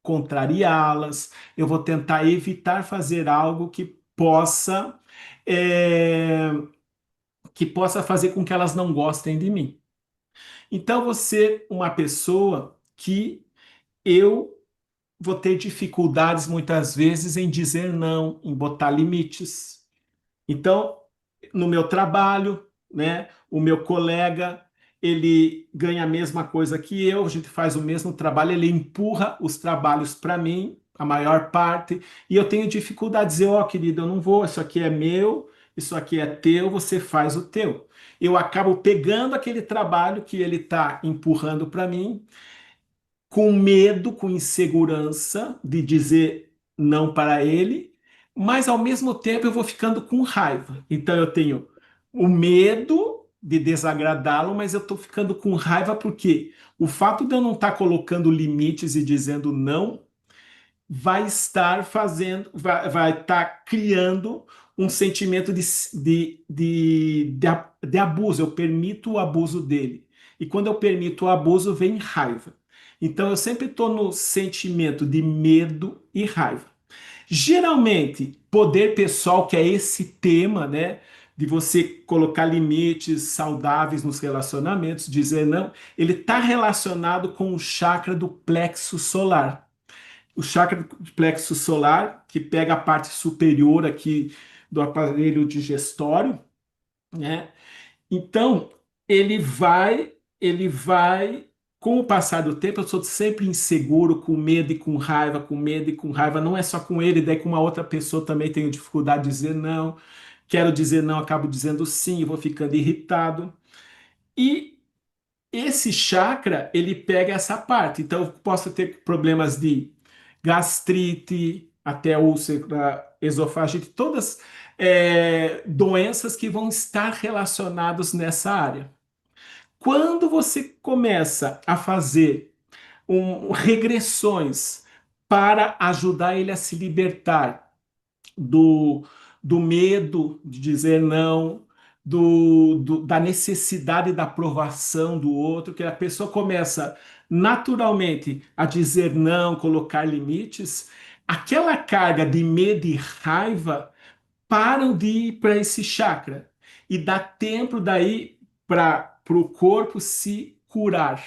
contrariá-las, eu vou tentar evitar fazer algo é, que possa fazer com que elas não gostem de mim. Então, você, uma pessoa que eu vou ter dificuldades muitas vezes em dizer não, em botar limites. Então, no meu trabalho, né, o meu colega, ele ganha a mesma coisa que eu, a gente faz o mesmo trabalho, ele empurra os trabalhos para mim, a maior parte, e eu tenho dificuldade de dizer, ó, querido, eu não vou, isso aqui é meu, isso aqui é teu, você faz o teu. Eu acabo pegando aquele trabalho que ele está empurrando para mim, com medo, com insegurança de dizer não para ele, mas ao mesmo tempo eu vou ficando com raiva. Então eu tenho o medo de desagradá-lo, mas eu estou ficando com raiva porque o fato de eu não estar colocando limites e dizendo não vai estar fazendo, vai estar criando um sentimento de abuso. Eu permito o abuso dele. E quando eu permito o abuso, vem raiva. Então eu sempre estou no sentimento de medo e raiva. Geralmente, poder pessoal, que é esse tema, né, de você colocar limites saudáveis nos relacionamentos, dizer não, ele está relacionado com o chakra do plexo solar. O chakra do plexo solar, que pega a parte superior aqui do aparelho digestório, né? Então, ele vai, com o passar do tempo, eu sou sempre inseguro, com medo e com raiva, com medo e com raiva, não é só com ele, daí com uma outra pessoa também tenho dificuldade de dizer não, quero dizer não, acabo dizendo sim, e vou ficando irritado. E esse chakra, ele pega essa parte, então eu posso ter problemas de gastrite, até úlcera, esofagite, todas doenças que vão estar relacionadas nessa área. Quando você começa a fazer regressões para ajudar ele a se libertar do, do medo de dizer não, da necessidade da aprovação do outro, que a pessoa começa naturalmente a dizer não, colocar limites, aquela carga de medo e raiva param de ir para esse chakra e dá tempo daí para o corpo se curar,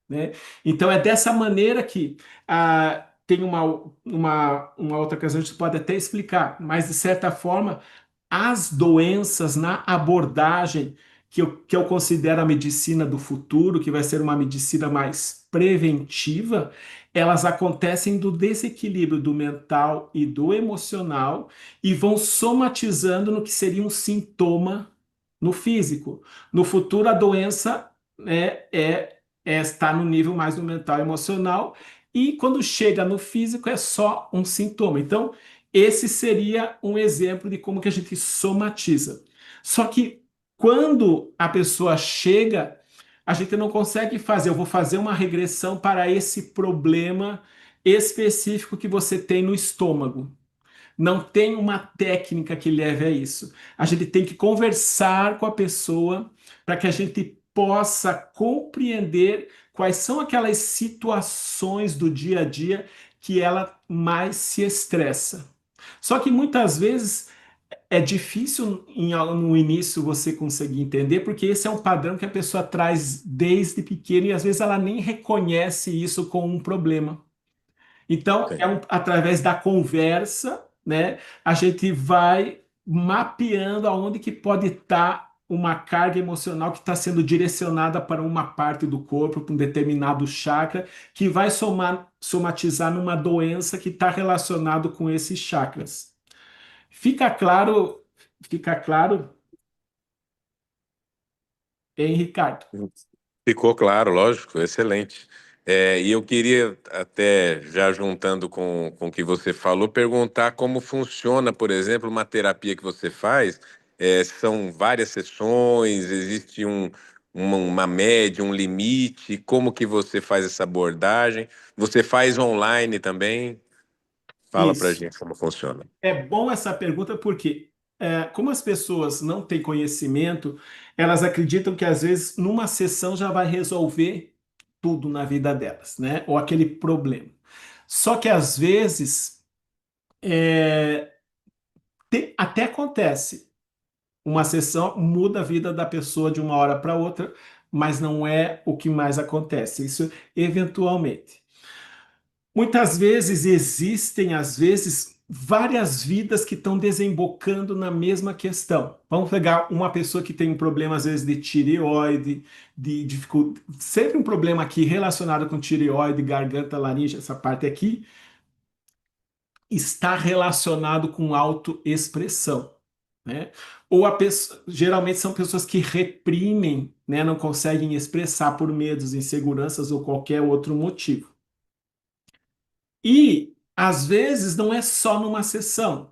né? Então é dessa maneira que tem uma outra questão que a gente pode até explicar, mas de certa forma as doenças na abordagem que eu considero a medicina do futuro, que vai ser uma medicina mais preventiva, elas acontecem do desequilíbrio do mental e do emocional e vão somatizando no que seria um sintoma no físico. No futuro, a doença está no nível mais do mental e emocional, e quando chega no físico é só um sintoma. Então, esse seria um exemplo de como que a gente somatiza. Só que quando a pessoa chega, a gente não consegue fazer, eu vou fazer uma regressão para esse problema específico que você tem no estômago. Não tem uma técnica que leve a isso. A gente tem que conversar com a pessoa para que a gente possa compreender quais são aquelas situações do dia a dia que ela mais se estressa. Só que muitas vezes é difícil no início você conseguir entender, porque esse é um padrão que a pessoa traz desde pequena e às vezes ela nem reconhece isso como um problema. Então, Entendi. através da conversa, né, a gente vai mapeando aonde que pode estar uma carga emocional que está sendo direcionada para uma parte do corpo, para um determinado chakra, que vai somatizar numa doença que está relacionado com esses chakras. Fica claro, fica claro, hein, Ricardo? Ficou claro, lógico, excelente. E eu queria, até já juntando com o que você falou, perguntar como funciona, por exemplo, uma terapia que você faz. São várias sessões, existe uma média, um limite? Como que você faz essa abordagem? Você faz online também? Fala pra Isso. gente como funciona. É bom essa pergunta porque, como as pessoas não têm conhecimento, elas acreditam que às vezes numa sessão já vai resolver tudo na vida delas, né? Ou aquele problema. Só que às vezes até acontece. Uma sessão muda a vida da pessoa de uma hora para outra, mas não é o que mais acontece. Isso eventualmente. Muitas vezes existem, às vezes, várias vidas que estão desembocando na mesma questão. Vamos pegar uma pessoa que tem um problema, às vezes, de tireoide, de dificuldade, sempre um problema aqui relacionado com tireoide, garganta, laringe, essa parte aqui, está relacionado com autoexpressão, né? Ou geralmente são pessoas que reprimem, né? Não conseguem expressar por medos, inseguranças ou qualquer outro motivo. E às vezes não é só numa sessão.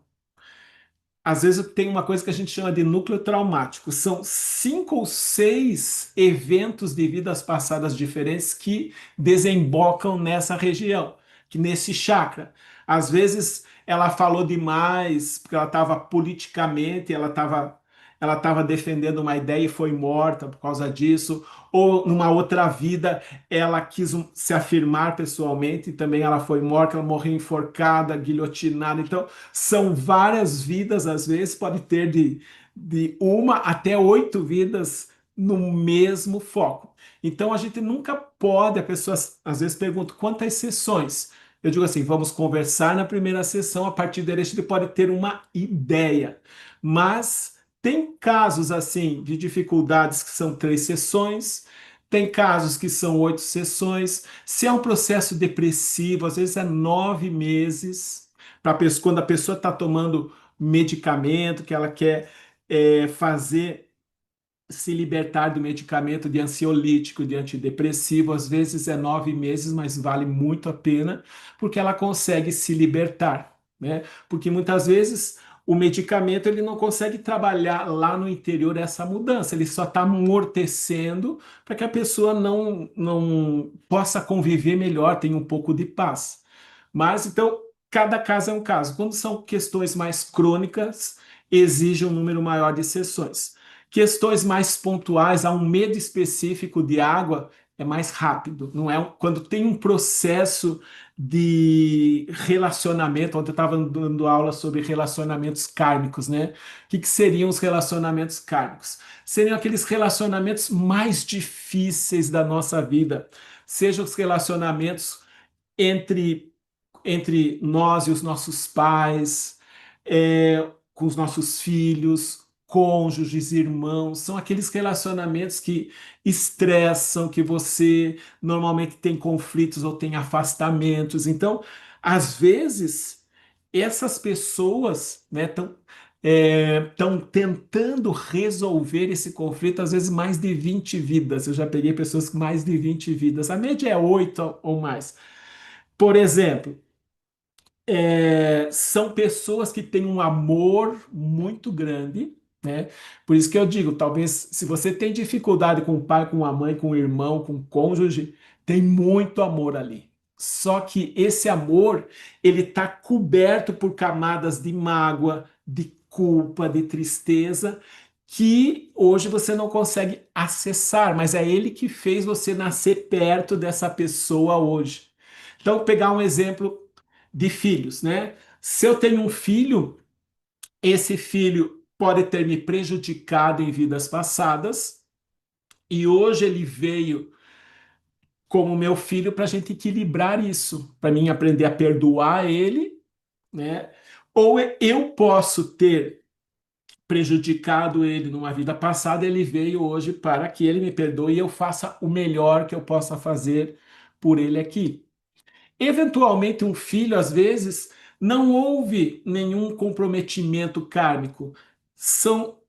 Às vezes tem uma coisa que a gente chama de núcleo traumático. São 5 ou 6 eventos de vidas passadas diferentes que desembocam nessa região, que nesse chakra. Às vezes ela falou demais, porque ela estava politicamente, ela estava ela estava defendendo uma ideia e foi morta por causa disso, ou numa outra vida ela quis se afirmar pessoalmente e também ela foi morta, ela morreu enforcada, guilhotinada. Então, são várias vidas, às vezes, pode ter de uma até 8 vidas no mesmo foco. Então, a gente nunca pode, a pessoa às vezes pergunta quantas sessões. Eu digo assim, vamos conversar na primeira sessão, a partir daí a gente pode ter uma ideia. Mas tem casos assim de dificuldades que são 3 sessões, tem casos que são 8 sessões. Se é um processo depressivo, às vezes é 9 meses, quando a pessoa está tomando medicamento, que ela quer fazer se libertar do medicamento de ansiolítico, de antidepressivo, às vezes é 9 meses, mas vale muito a pena, porque ela consegue se libertar, né? Porque muitas vezes o medicamento ele não consegue trabalhar lá no interior essa mudança, ele só está amortecendo para que a pessoa não possa conviver melhor, tenha um pouco de paz. Mas então, cada caso é um caso. Quando são questões mais crônicas, exige um número maior de sessões. Questões mais pontuais, há um medo específico de água, é mais rápido. Não é quando tem um processo de relacionamento. Ontem eu estava dando aula sobre relacionamentos kármicos, né? O que seriam os relacionamentos kármicos? Seriam aqueles relacionamentos mais difíceis da nossa vida, sejam os relacionamentos entre nós e os nossos pais, com os nossos filhos, cônjuges, irmãos, são aqueles relacionamentos que estressam, que você normalmente tem conflitos ou tem afastamentos. Então, às vezes, essas pessoas, né, estão tentando resolver esse conflito, às vezes mais de 20 vidas. Eu já peguei pessoas com mais de 20 vidas. A média é 8 ou mais. Por exemplo, são pessoas que têm um amor muito grande, né? Por isso que eu digo, talvez se você tem dificuldade com o pai, com a mãe, com o irmão, com o cônjuge, tem muito amor ali. Só que esse amor, ele está coberto por camadas de mágoa, de culpa, de tristeza, que hoje você não consegue acessar, mas é ele que fez você nascer perto dessa pessoa hoje. Então, pegar um exemplo de filhos, né? Se eu tenho um filho, esse filho pode ter me prejudicado em vidas passadas e hoje ele veio como meu filho para a gente equilibrar isso, para mim aprender a perdoar ele, né? Ou eu posso ter prejudicado ele numa vida passada, ele veio hoje para que ele me perdoe e eu faça o melhor que eu possa fazer por ele aqui. Eventualmente, um filho, às vezes, não houve nenhum comprometimento kármico. São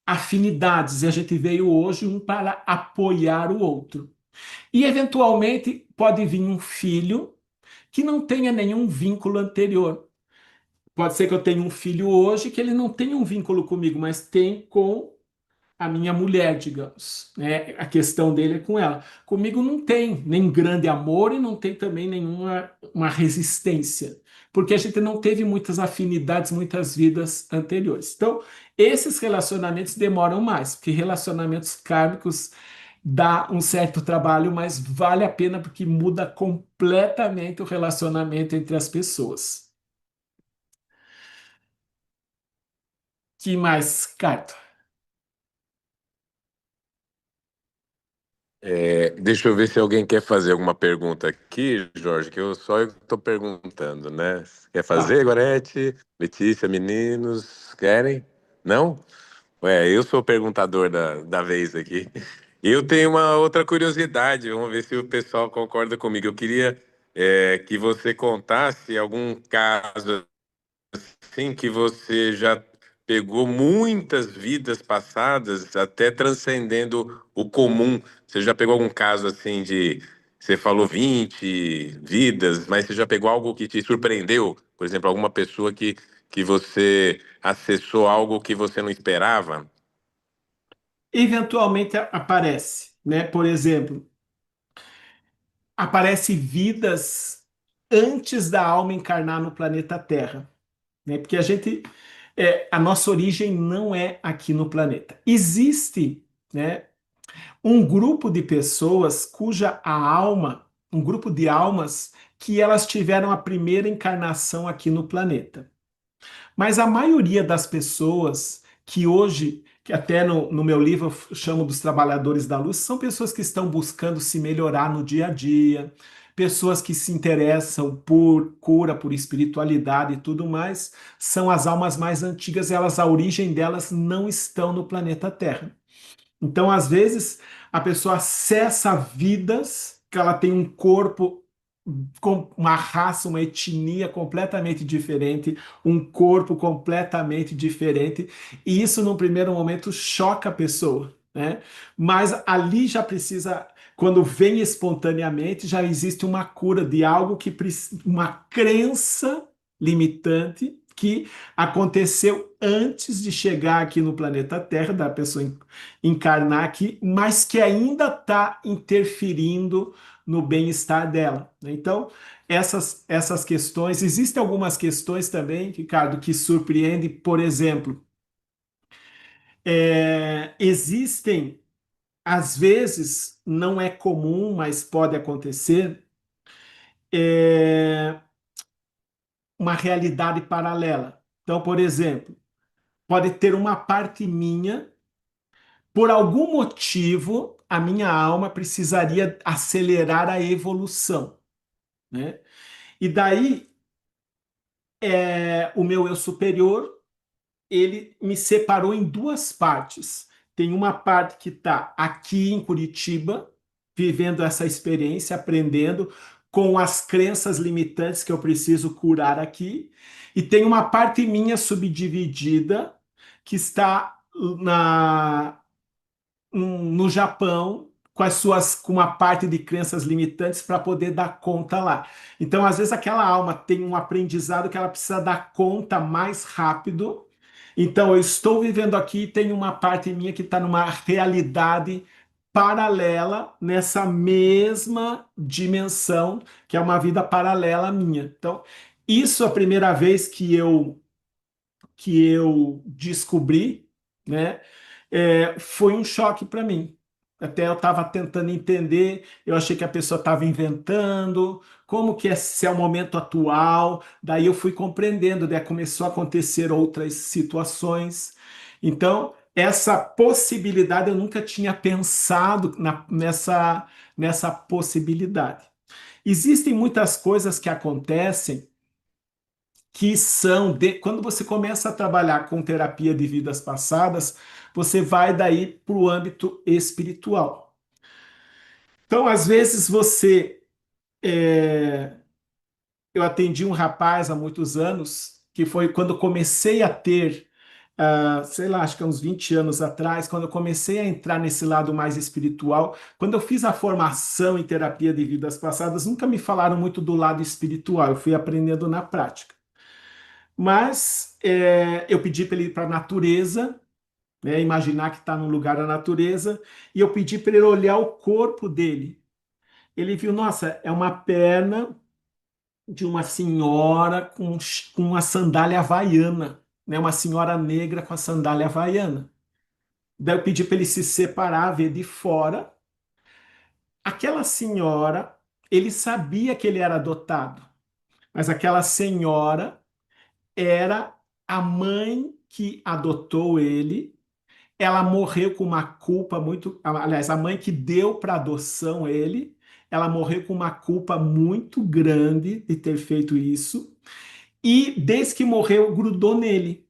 afinidades e a gente veio hoje um para apoiar o outro. E, eventualmente, pode vir um filho que não tenha nenhum vínculo anterior. Pode ser que eu tenha um filho hoje que ele não tenha um vínculo comigo, mas tem com a minha mulher, digamos, né? A questão dele é com ela. Comigo não tem nem grande amor e não tem também nenhuma uma resistência, porque a gente não teve muitas afinidades, muitas vidas anteriores. Então, esses relacionamentos demoram mais, porque relacionamentos kármicos dá um certo trabalho, mas vale a pena porque muda completamente o relacionamento entre as pessoas. Que mais, Carto? Deixa eu ver se alguém quer fazer alguma pergunta aqui, Jorge, que eu só estou perguntando, né? Quer Tá. fazer, Gorete? Letícia, meninos, querem? Não? Ué, eu sou o perguntador da vez aqui. Eu tenho uma outra curiosidade, vamos ver se o pessoal concorda comigo. Eu queria que você contasse algum caso assim que você já pegou muitas vidas passadas, até transcendendo o comum. Você já pegou algum caso assim de, você falou 20 vidas, mas você já pegou algo que te surpreendeu? Por exemplo, alguma pessoa que você acessou algo que você não esperava? Eventualmente aparece, né? Por exemplo, aparece vidas antes da alma encarnar no planeta Terra, né? Porque a gente a nossa origem não é aqui no planeta. Existe, né, um grupo de pessoas cuja a alma, um grupo de almas que elas tiveram a primeira encarnação aqui no planeta. Mas a maioria das pessoas que hoje, que até no meu livro eu chamo dos trabalhadores da luz, são pessoas que estão buscando se melhorar no dia a dia, pessoas que se interessam por cura, por espiritualidade e tudo mais, são as almas mais antigas, elas, a origem delas não estão no planeta Terra. Então, às vezes, a pessoa acessa vidas que ela tem um corpo com uma raça, uma etnia completamente diferente, um corpo completamente diferente, e isso, num primeiro momento, choca a pessoa, né? Mas ali já precisa, quando vem espontaneamente, já existe uma cura de algo que uma crença limitante que aconteceu antes de chegar aqui no planeta Terra, da pessoa encarnar aqui, mas que ainda está interferindo no bem-estar dela. Então, essas questões, existem algumas questões também, Ricardo, que surpreendem, por exemplo, existem, às vezes, não é comum, mas pode acontecer, uma realidade paralela. Então, por exemplo, pode ter uma parte minha, por algum motivo, a minha alma precisaria acelerar a evolução, né? E daí, o meu eu superior, ele me separou em duas partes. Tem uma parte que está aqui em Curitiba, vivendo essa experiência, aprendendo com as crenças limitantes que eu preciso curar aqui. E tem uma parte minha subdividida que está no Japão com uma parte de crenças limitantes para poder dar conta lá. Então, às vezes aquela alma tem um aprendizado que ela precisa dar conta mais rápido. Então, eu estou vivendo aqui e tem uma parte minha que está numa realidade paralela nessa mesma dimensão, que é uma vida paralela à minha. Então, isso é a primeira vez que eu descobri, né, foi um choque para mim. Até eu estava tentando entender, eu achei que a pessoa estava inventando, como que se é o momento atual, daí eu fui compreendendo, daí começou a acontecer outras situações. Então, essa possibilidade eu nunca tinha pensado nessa possibilidade. Existem muitas coisas que acontecem que são quando você começa a trabalhar com terapia de vidas passadas, você vai daí para o âmbito espiritual. Então, às vezes eu atendi um rapaz há muitos anos, que foi quando eu comecei a ter, sei lá, acho que uns 20 anos atrás, quando eu comecei a entrar nesse lado mais espiritual, quando eu fiz a formação em terapia de vidas passadas, nunca me falaram muito do lado espiritual, eu fui aprendendo na prática. Mas eu pedi para ele ir para a natureza, né, imaginar que está num lugar da natureza, e eu pedi para ele olhar o corpo dele. Ele viu, nossa, é uma perna de uma senhora com uma sandália havaiana, né, uma senhora negra com a sandália havaiana. Daí eu pedi para ele se separar, ver de fora. Aquela senhora, ele sabia que ele era adotado, mas aquela senhora era a mãe que adotou ele. Ela morreu com uma culpa muito. Aliás, a mãe que deu para adoção ele, ela morreu com uma culpa muito grande de ter feito isso. E desde que morreu, grudou nele.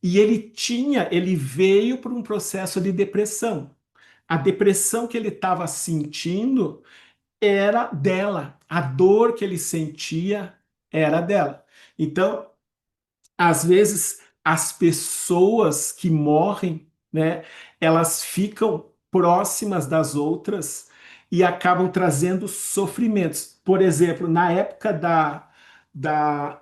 E ele veio por um processo de depressão. A depressão que ele estava sentindo era dela. A dor que ele sentia era dela. Então, às vezes as pessoas que morrem, né, elas ficam próximas das outras e acabam trazendo sofrimentos. Por exemplo, na época da, da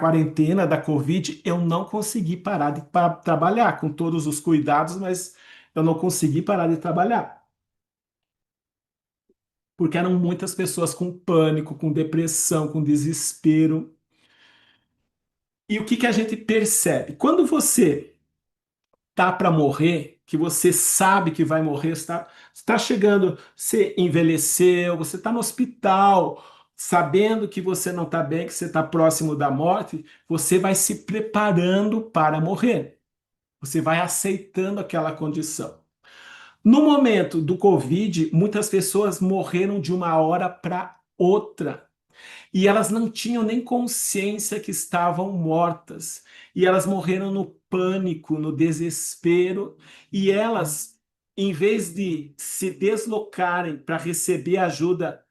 quarentena, da Covid, eu não consegui parar de trabalhar, com todos os cuidados, mas eu não consegui parar de trabalhar. Porque eram muitas pessoas com pânico, com depressão, com desespero. E o que que a gente percebe? Quando você tá para morrer, que você sabe que vai morrer, está chegando, você envelheceu, você está no hospital, sabendo que você não está bem, que você está próximo da morte, você vai se preparando para morrer. Você vai aceitando aquela condição. No momento do Covid, muitas pessoas morreram de uma hora para outra. E elas não tinham nem consciência que estavam mortas. E elas morreram no pânico, no desespero. E elas, em vez de se deslocarem para receber ajuda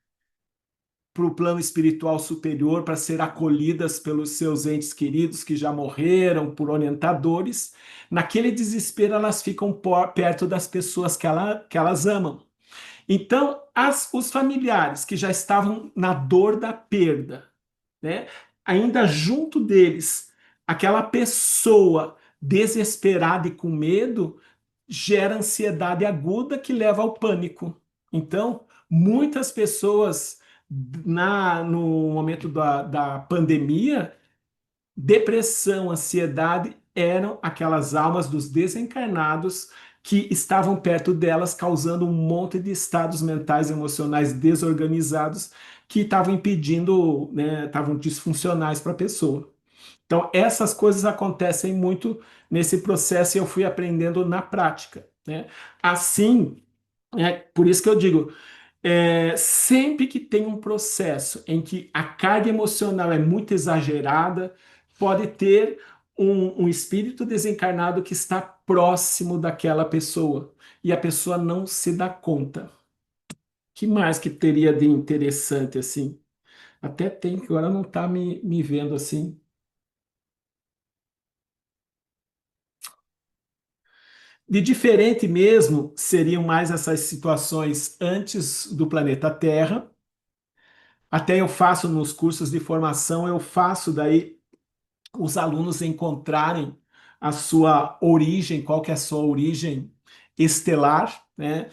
para o plano espiritual superior, para ser acolhidas pelos seus entes queridos que já morreram, por orientadores, naquele desespero elas ficam perto das pessoas que elas amam. Então, os familiares que já estavam na dor da perda, né, ainda junto deles, aquela pessoa desesperada e com medo gera ansiedade aguda que leva ao pânico. Então, muitas pessoas no momento da pandemia, depressão, ansiedade eram aquelas almas dos desencarnados que estavam perto delas, causando um monte de estados mentais e emocionais desorganizados que estavam impedindo, né, estavam disfuncionais para a pessoa. Então, essas coisas acontecem muito nesse processo e eu fui aprendendo na prática, né? Assim, por isso que eu digo, sempre que tem um processo em que a carga emocional é muito exagerada, pode ter um espírito desencarnado que está próximo daquela pessoa e a pessoa não se dá conta. Que mais que teria de interessante assim? Até tem que agora não está me vendo assim. De diferente mesmo seriam mais essas situações antes do planeta Terra. Até eu faço nos cursos de formação, eu faço daí os alunos encontrarem a sua origem, qual que é a sua origem estelar, né?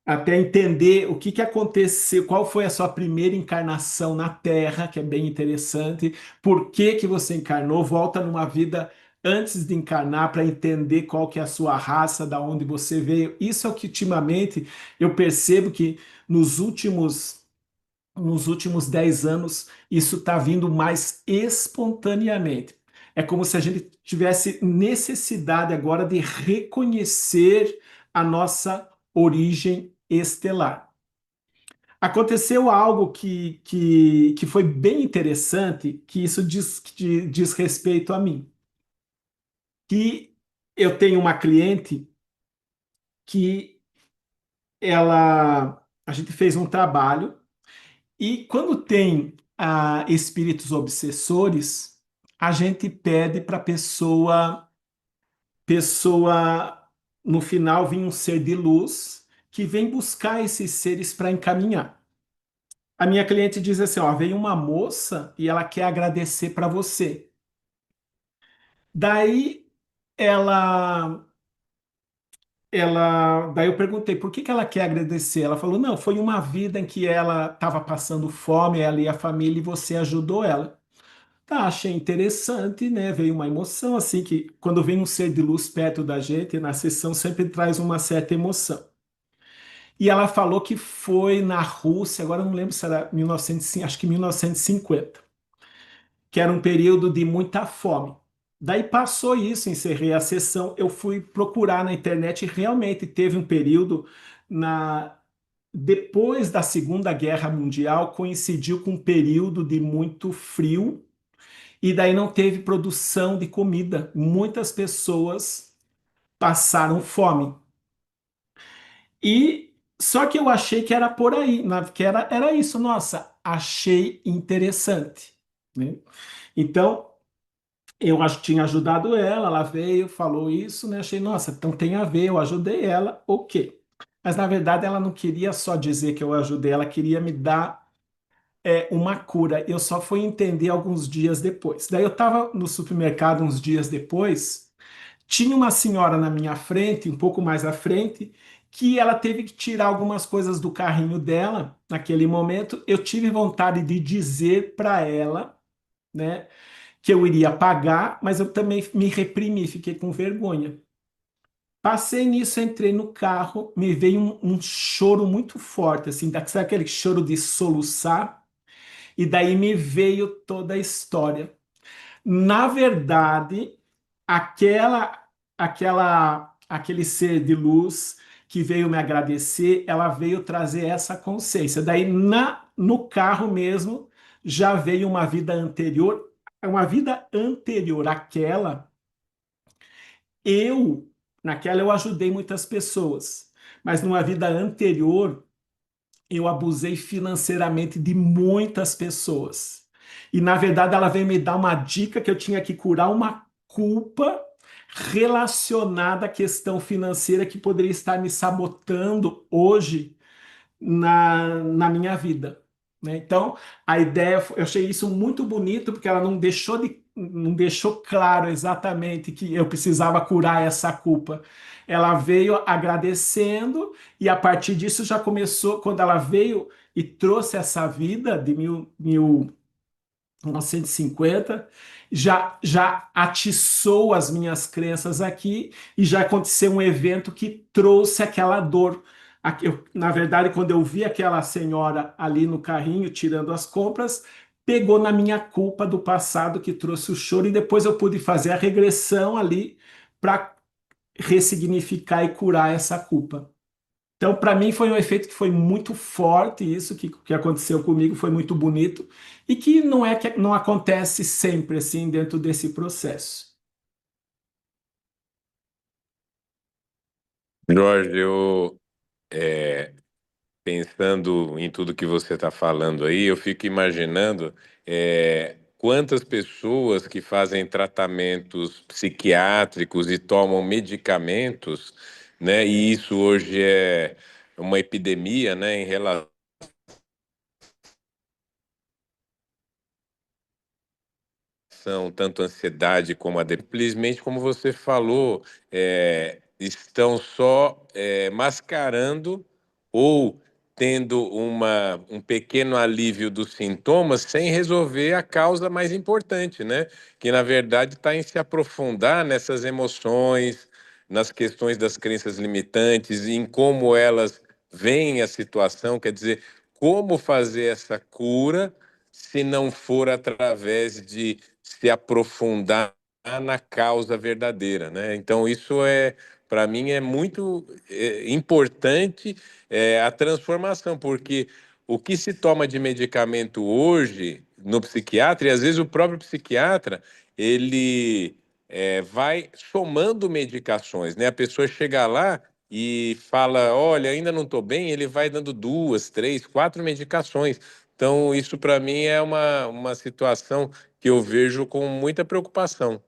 Até entender o que que aconteceu, qual foi a sua primeira encarnação na Terra, que é bem interessante, por que que você encarnou, volta numa vida antes de encarnar para entender qual que é a sua raça, da onde você veio. Isso é o que ultimamente eu percebo que nos últimos 10 anos isso está vindo mais espontaneamente. É como se a gente tivesse necessidade agora de reconhecer a nossa origem estelar. Aconteceu algo que foi bem interessante, que isso diz respeito a mim. Que eu tenho uma cliente que a gente fez um trabalho e quando tem espíritos obsessores, a gente pede para a pessoa no final vir um ser de luz que vem buscar esses seres para encaminhar. A minha cliente diz assim, ó, veio uma moça e ela quer agradecer para você. Daí ela daí eu perguntei por que ela quer agradecer. Ela falou: não, foi uma vida em que ela estava passando fome, ela e a família, e você ajudou ela. Tá, achei interessante, né? Veio uma emoção, assim, que quando vem um ser de luz perto da gente, na sessão sempre traz uma certa emoção. E ela falou que foi na Rússia, agora eu não lembro se era 1905, acho que 1950, que era um período de muita fome. Daí passou isso, encerrei a sessão, eu fui procurar na internet e realmente teve um período depois da Segunda Guerra Mundial, coincidiu com um período de muito frio e daí não teve produção de comida. Muitas pessoas passaram fome. E só que eu achei que era por aí, que era isso. Nossa, achei interessante, né? Então, tinha ajudado ela, ela veio, falou isso, né? Achei, nossa, então tem a ver, eu ajudei ela, ok. Mas na verdade ela não queria só dizer que eu ajudei, ela queria me dar uma cura. Eu só fui entender alguns dias depois. Daí eu estava no supermercado uns dias depois, tinha uma senhora na minha frente, um pouco mais à frente, que ela teve que tirar algumas coisas do carrinho dela naquele momento. Eu tive vontade de dizer para ela, né, que eu iria pagar, mas eu também me reprimi, fiquei com vergonha. Passei nisso, entrei no carro, me veio um choro muito forte, assim, sabe aquele choro de soluçar? E daí me veio toda a história. Na verdade, aquela, aquele ser de luz que veio me agradecer, ela veio trazer essa consciência. Daí, no carro mesmo, já veio uma vida anterior àquela, eu, naquela eu ajudei muitas pessoas, mas numa vida anterior, eu abusei financeiramente de muitas pessoas. E na verdade ela veio me dar uma dica que eu tinha que curar uma culpa relacionada à questão financeira que poderia estar me sabotando hoje na minha vida, né? Então, a ideia, eu achei isso muito bonito porque ela não deixou claro exatamente que eu precisava curar essa culpa. Ela veio agradecendo e a partir disso já começou, quando ela veio e trouxe essa vida de 1950, já atiçou as minhas crenças aqui e já aconteceu um evento que trouxe aquela dor. Na verdade, quando eu vi aquela senhora ali no carrinho tirando as compras, pegou na minha culpa do passado que trouxe o choro e depois eu pude fazer a regressão ali para ressignificar e curar essa culpa. Então, para mim, foi um efeito que foi muito forte, isso que aconteceu comigo foi muito bonito, e que não acontece sempre assim dentro desse processo. Jorge, eu pensando em tudo que você está falando aí, eu fico imaginando quantas pessoas que fazem tratamentos psiquiátricos e tomam medicamentos, né? E isso hoje é uma epidemia, né, em relação tanto a ansiedade como a depressão, simplesmente como você falou, estão só mascarando ou tendo um pequeno alívio dos sintomas sem resolver a causa mais importante, né? Que na verdade está em se aprofundar nessas emoções, nas questões das crenças limitantes, em como elas veem a situação, quer dizer, como fazer essa cura se não for através de se aprofundar na causa verdadeira, né? Então isso para mim é muito importante a transformação, porque o que se toma de medicamento hoje no psiquiatra, e às vezes o próprio psiquiatra, ele vai somando medicações, né? A pessoa chega lá e fala, olha, ainda não estou bem, ele vai dando 2, 3, 4 medicações. Então, isso para mim é uma situação que eu vejo com muita preocupação.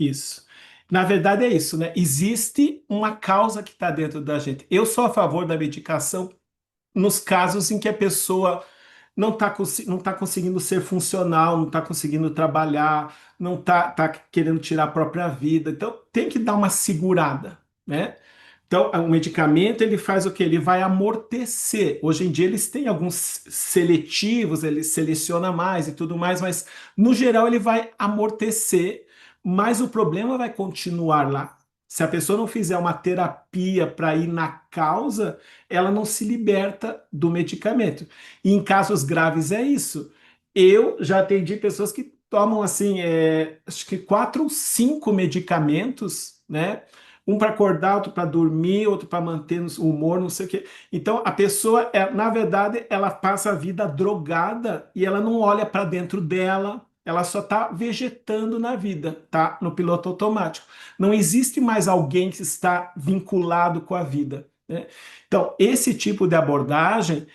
Isso. Na verdade é isso, né? Existe uma causa que está dentro da gente. Eu sou a favor da medicação nos casos em que a pessoa não tá conseguindo ser funcional, não está conseguindo trabalhar, não tá querendo tirar a própria vida. Então, tem que dar uma segurada, né? Então, o medicamento ele faz o que? Ele vai amortecer. Hoje em dia eles têm alguns seletivos, ele seleciona mais e tudo mais, mas no geral ele vai amortecer, mas o problema vai continuar lá. Se a pessoa não fizer uma terapia para ir na causa, ela não se liberta do medicamento. E em casos graves é isso. Eu já atendi pessoas que tomam assim, acho que 4 ou 5 medicamentos, né? Um para acordar, outro para dormir, outro para manter o humor, não sei o quê. Então a pessoa, na verdade, ela passa a vida drogada e ela não olha para dentro dela, ela só está vegetando na vida, tá? No piloto automático. Não existe mais alguém que está vinculado com a vida, né? Então, esse tipo de abordagem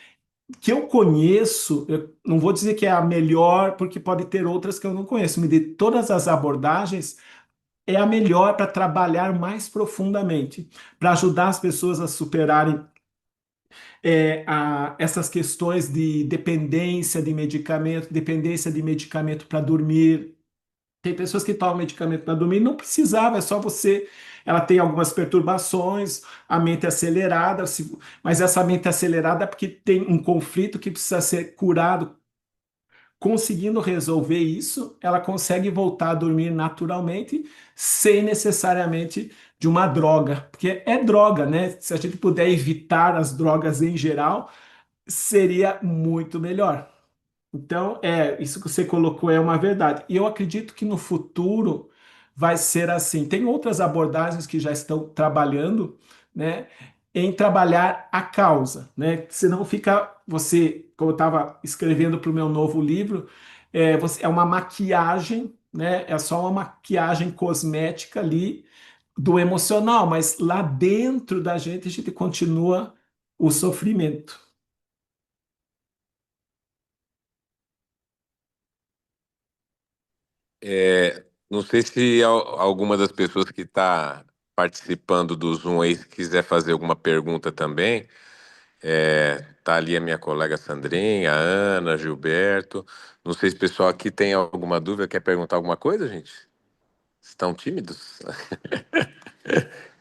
que eu conheço, eu não vou dizer que é a melhor, porque pode ter outras que eu não conheço, mas de todas as abordagens, é a melhor para trabalhar mais profundamente, para ajudar as pessoas a superarem essas questões de dependência de medicamento para dormir. Tem pessoas que tomam medicamento para dormir, não precisava, é só você. Ela tem algumas perturbações, a mente é acelerada, mas essa mente acelerada é porque tem um conflito que precisa ser curado conseguindo resolver isso, ela consegue voltar a dormir naturalmente, sem necessariamente de uma droga, porque é droga, né? Se a gente puder evitar as drogas em geral, seria muito melhor. Então, isso que você colocou é uma verdade. E eu acredito que no futuro vai ser assim. Tem outras abordagens que já estão trabalhando, né, em trabalhar a causa, né? Senão fica você, como eu estava escrevendo para o meu novo livro, é uma maquiagem, né? É só uma maquiagem cosmética ali do emocional, mas lá dentro da gente a gente continua o sofrimento. Não sei se alguma das pessoas que está participando do Zoom aí, se quiser fazer alguma pergunta também, tá ali a minha colega Sandrinha, a Ana, Gilberto. Não sei se o pessoal aqui tem alguma dúvida, quer perguntar alguma coisa, gente? Estão tímidos?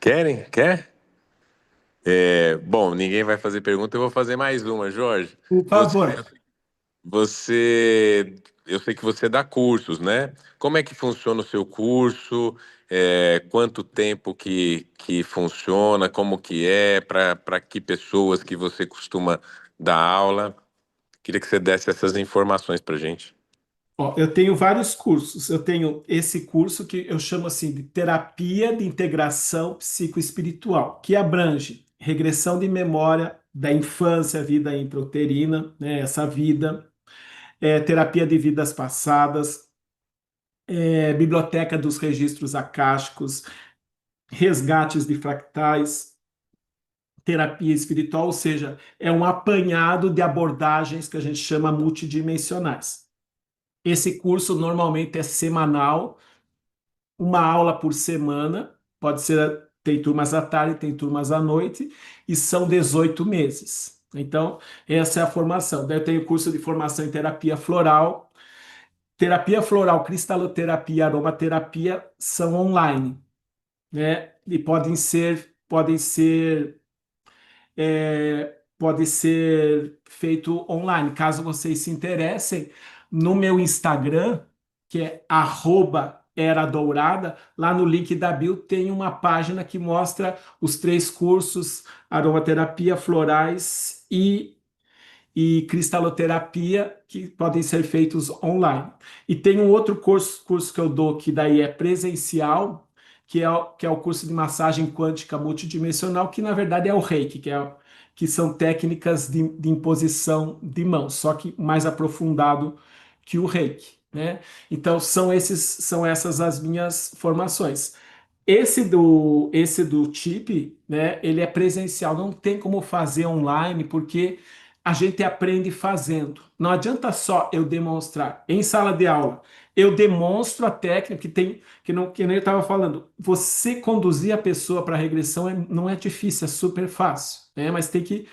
Querem? Quer? Bom, ninguém vai fazer pergunta, eu vou fazer mais uma, Jorge. Por Você, favor. eu sei que você dá cursos, né? Como é que funciona o seu curso? Quanto tempo que funciona? Como que é? Para que pessoas que você costuma dar aula? Queria que você desse essas informações para gente. Ó, eu tenho vários cursos. Eu tenho esse curso que eu chamo assim de terapia de integração psicoespiritual, que abrange regressão de memória da infância, vida intrauterina, né, essa vida, terapia de vidas passadas, biblioteca dos registros acásticos, resgates de fractais, terapia espiritual, ou seja, é um apanhado de abordagens que a gente chama multidimensionais. Esse curso normalmente é semanal, uma aula por semana, pode ser, tem turmas à tarde, tem turmas à noite, e são 18 meses. Então, essa é a formação. Daí eu tenho curso de formação em terapia floral, cristaloterapia, aromaterapia são online, né? E pode ser feito online. Caso vocês se interessem, no meu Instagram, que é @era dourada, lá no link da bio tem uma página que mostra os 3 cursos, aromaterapia, florais e cristaloterapia, que podem ser feitos online. E tem um outro curso que eu dou, que daí é presencial, que é o curso de massagem quântica multidimensional, que na verdade é o Reiki, que são técnicas de imposição de mãos, só que mais aprofundado que o Reiki, né? Então são essas as minhas formações. Esse do TIP, né, ele é presencial, não tem como fazer online, porque a gente aprende fazendo. Não adianta só eu demonstrar. Em sala de aula, eu demonstro a técnica que nem eu estava falando. Você conduzir a pessoa para a regressão não é difícil, é super fácil, né? Mas tem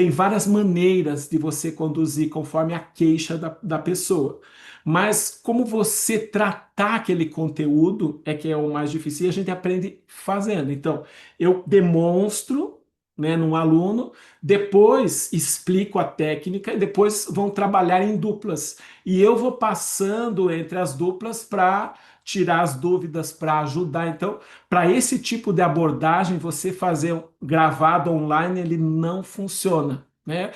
várias maneiras de você conduzir conforme a queixa da pessoa. Mas como você tratar aquele conteúdo é que é o mais difícil e a gente aprende fazendo. Então, eu demonstro, né, num aluno, depois explico a técnica e depois vão trabalhar em duplas. E eu vou passando entre as duplas para tirar as dúvidas, para ajudar. Então, para esse tipo de abordagem, você fazer um gravado online, ele não funciona, né?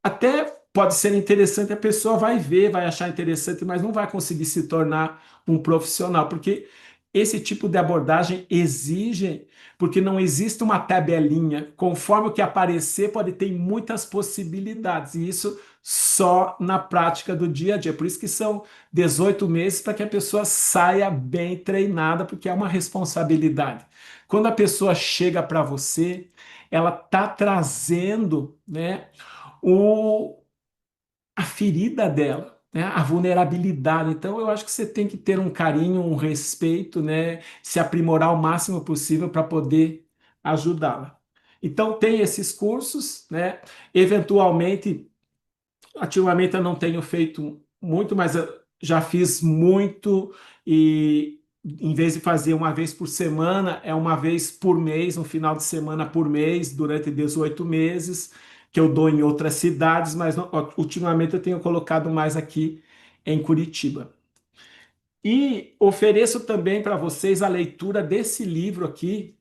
Até pode ser interessante, a pessoa vai ver, vai achar interessante, mas não vai conseguir se tornar um profissional, porque esse tipo de abordagem exige, porque não existe uma tabelinha, conforme o que aparecer, pode ter muitas possibilidades, e isso só na prática do dia a dia. Por isso que são 18 meses para que a pessoa saia bem treinada, porque é uma responsabilidade. Quando a pessoa chega para você, ela está trazendo, né, o, a ferida dela, né? A vulnerabilidade. Então, eu acho que você tem que ter um carinho, um respeito, né? Se aprimorar o máximo possível para poder ajudá-la. Então, tem esses cursos, né? Eventualmente, ativamente eu não tenho feito muito, mas eu já fiz muito e em vez de fazer uma vez por semana, é uma vez por mês, um final de semana por mês, durante 18 meses. que eu dou em outras cidades, mas ultimamente eu tenho colocado mais aqui em Curitiba. E ofereço também para vocês a leitura desse livro aqui,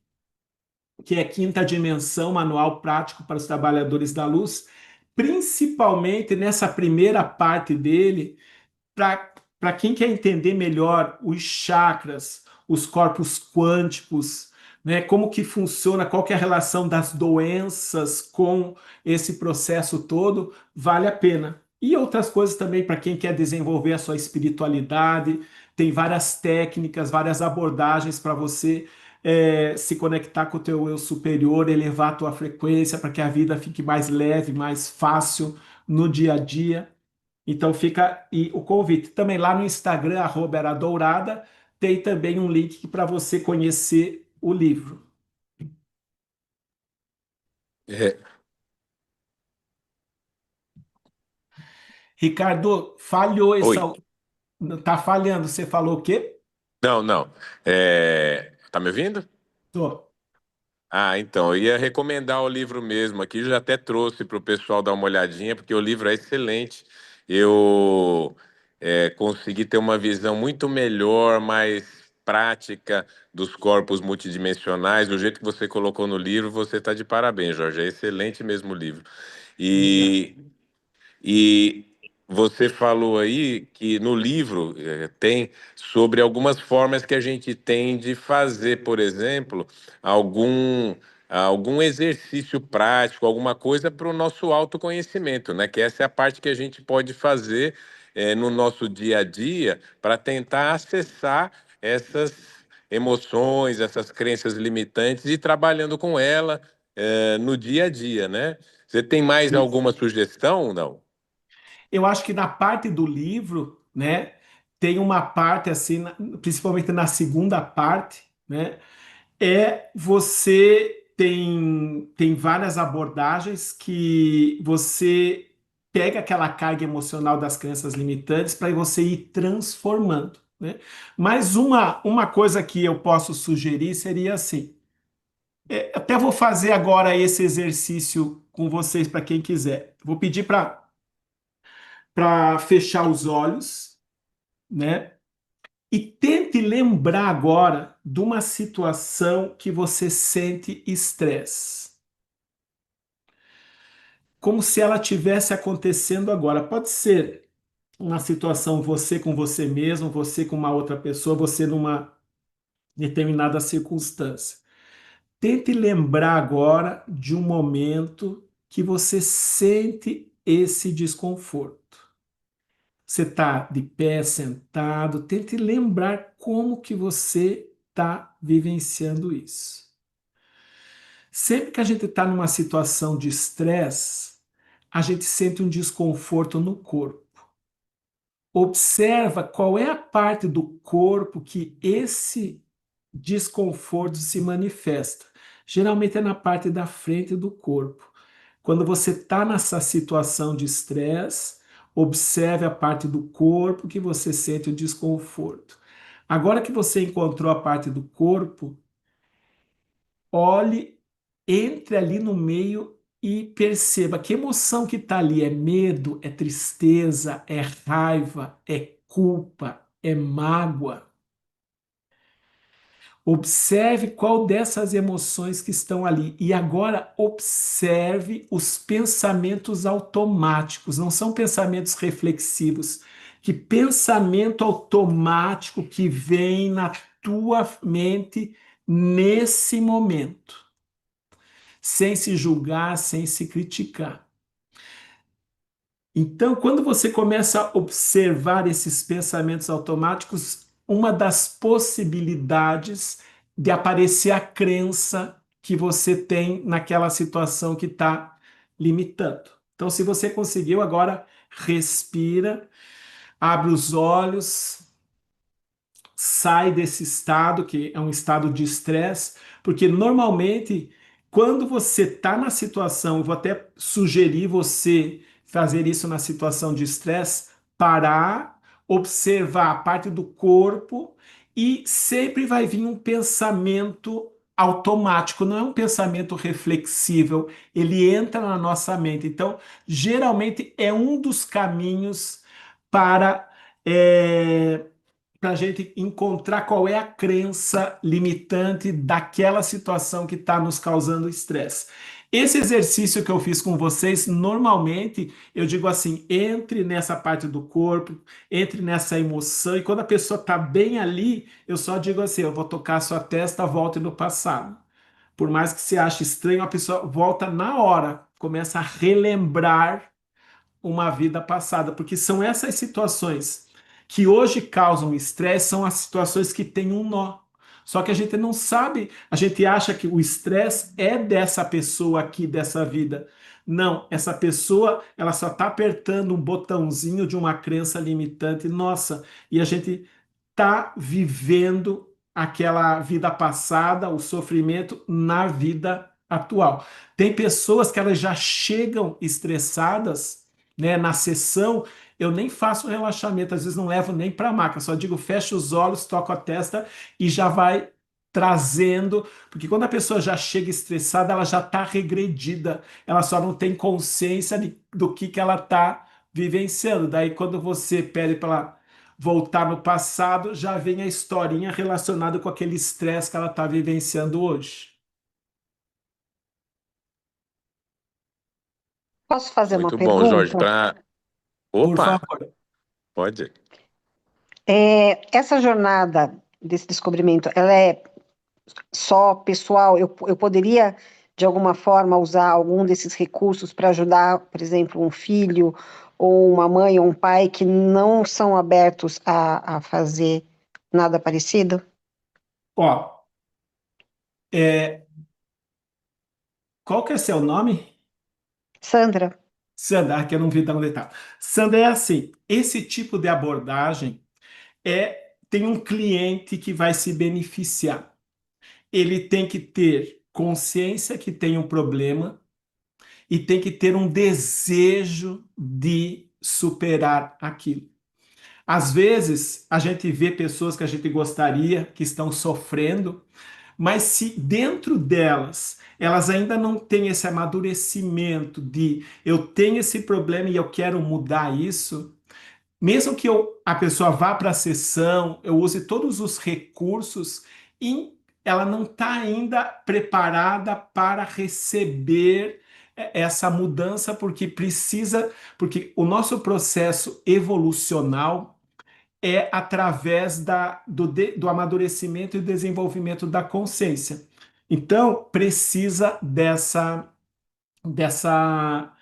que é Quinta Dimensão, Manual Prático para os Trabalhadores da Luz, principalmente nessa primeira parte dele, para quem quer entender melhor os chakras, os corpos quânticos, né, como que funciona, qual que é a relação das doenças com esse processo todo, vale a pena. E outras coisas também para quem quer desenvolver a sua espiritualidade, tem várias técnicas, várias abordagens para você se conectar com o teu eu superior, elevar a tua frequência para que a vida fique mais leve, mais fácil no dia a dia. Então fica aí o convite. Também lá no Instagram, @eradourada, tem também um link para você conhecer o livro. É, Ricardo, falhou essa. oi. Tá falhando. Você falou o quê? Não, não. Tá me ouvindo? Tô. Ah, então, eu ia recomendar o livro mesmo aqui, já até trouxe para o pessoal dar uma olhadinha, porque o livro é excelente. Eu consegui ter uma visão muito melhor, mais prática dos corpos multidimensionais. Do jeito que você colocou no livro, você está de parabéns, Jorge. É excelente mesmo o livro. Obrigado. E você falou aí que no livro tem sobre algumas formas que a gente tem de fazer, por exemplo, algum exercício prático, alguma coisa para o nosso autoconhecimento, né? Que essa é a parte que a gente pode fazer no nosso dia a dia para tentar acessar essas emoções, essas crenças limitantes e ir trabalhando com ela no dia a dia, né? Você tem mais Isso. alguma sugestão? Não? Eu acho que na parte do livro, né, tem uma parte assim, principalmente na segunda parte, né, você tem várias abordagens que você pega aquela carga emocional das crenças limitantes para você ir transformando, né? Mas uma coisa que eu posso sugerir seria assim, até vou fazer agora esse exercício com vocês para quem quiser. Vou pedir para fechar os olhos, né? E tente lembrar agora de uma situação que você sente estresse. Como se ela tivesse acontecendo agora. Pode ser uma situação você com você mesmo, você com uma outra pessoa, você numa determinada circunstância. Tente lembrar agora de um momento que você sente esse desconforto. Você está de pé, sentado, tente lembrar como que você está vivenciando isso. Sempre que a gente está numa situação de estresse, a gente sente um desconforto no corpo. Observa qual é a parte do corpo que esse desconforto se manifesta. Geralmente é na parte da frente do corpo. Quando você está nessa situação de estresse, observe a parte do corpo que você sente o desconforto. Agora que você encontrou a parte do corpo, olhe, entre ali no meio e perceba que emoção que está ali. É medo, é tristeza, é raiva, é culpa, é mágoa. Observe qual dessas emoções que estão ali. E agora observe os pensamentos automáticos, não são pensamentos reflexivos. Que pensamento automático que vem na tua mente nesse momento, sem se julgar, sem se criticar. Então, quando você começa a observar esses pensamentos automáticos, uma das possibilidades de aparecer a crença que você tem naquela situação que está limitando. Então, se você conseguiu, agora respira, abre os olhos, sai desse estado, que é um estado de estresse, porque normalmente, quando você está na situação, eu vou até sugerir você fazer isso na situação de estresse, parar, observar a parte do corpo e sempre vai vir um pensamento automático, não é um pensamento reflexível, ele entra na nossa mente. Então, geralmente é um dos caminhos para para a gente encontrar qual é a crença limitante daquela situação que está nos causando estresse. Esse exercício que eu fiz com vocês, normalmente eu digo assim: entre nessa parte do corpo, entre nessa emoção, e quando a pessoa está bem ali, eu só digo assim: eu vou tocar a sua testa, volte no passado. Por mais que você ache estranho, a pessoa volta na hora, começa a relembrar uma vida passada, porque são essas situações que hoje causam estresse, são as situações que têm um nó. Só que a gente não sabe, a gente acha que o estresse é dessa pessoa aqui, dessa vida. Não, essa pessoa, ela só está apertando um botãozinho de uma crença limitante nossa, e a gente está vivendo aquela vida passada, o sofrimento na vida atual. Tem pessoas que elas já chegam estressadas, né, na sessão. Eu nem faço relaxamento, às vezes não levo nem para a maca, só digo fecha os olhos, toco a testa e já vai trazendo, porque quando a pessoa já chega estressada, ela já está regredida, ela só não tem consciência do que ela está vivenciando. Daí, quando você pede para ela voltar no passado, já vem a historinha relacionada com aquele estresse que ela está vivenciando hoje. Posso fazer uma Muito bom, Jorge. pergunta? Por Opa, favor. pode. Essa jornada desse descobrimento, ela é só pessoal? Eu poderia, de alguma forma, usar algum desses recursos para ajudar, por exemplo, um filho, ou uma mãe, ou um pai que não são abertos a fazer nada parecido? Ó, é, qual que é seu nome? Sandra, Sandra, que eu não vi dar um detalhe. Sandra, é assim, esse tipo de abordagem tem um cliente que vai se beneficiar. Ele tem que ter consciência que tem um problema e tem que ter um desejo de superar aquilo. Às vezes, a gente vê pessoas que a gente gostaria que estão sofrendo, mas se dentro delas elas ainda não têm esse amadurecimento de eu tenho esse problema e eu quero mudar isso, mesmo que a pessoa vá para a sessão, eu use todos os recursos, e ela não está ainda preparada para receber essa mudança, porque precisa, porque o nosso processo evolucional é através do amadurecimento e desenvolvimento da consciência. Então, precisa dessa, dessa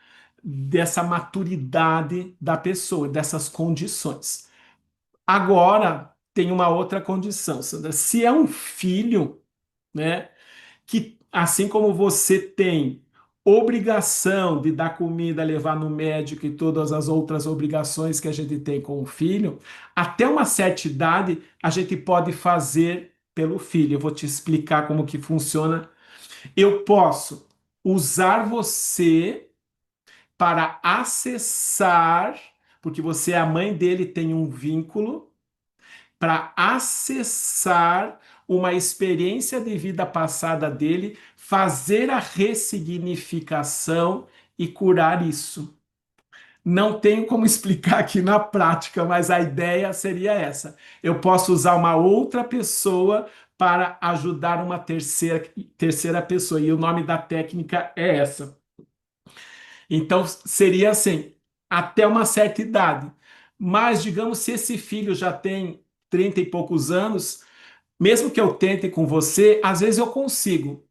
maturidade da pessoa, dessas condições. Agora, tem uma outra condição, Sandra. Se é um filho, né, que assim como você tem obrigação de dar comida, levar no médico e todas as outras obrigações que a gente tem com o filho, até uma certa idade a gente pode fazer pelo filho. Eu vou te explicar como que funciona. Eu posso usar você para acessar, porque você é a mãe dele, tem um vínculo, para acessar uma experiência de vida passada dele, fazer a ressignificação e curar isso. Não tenho como explicar aqui na prática, mas a ideia seria essa. Eu posso usar uma outra pessoa para ajudar uma terceira pessoa, e o nome da técnica é essa. Então, seria assim, até uma certa idade. Mas, digamos, se esse filho já tem 30 e poucos anos, mesmo que eu tente com você, às vezes eu consigo.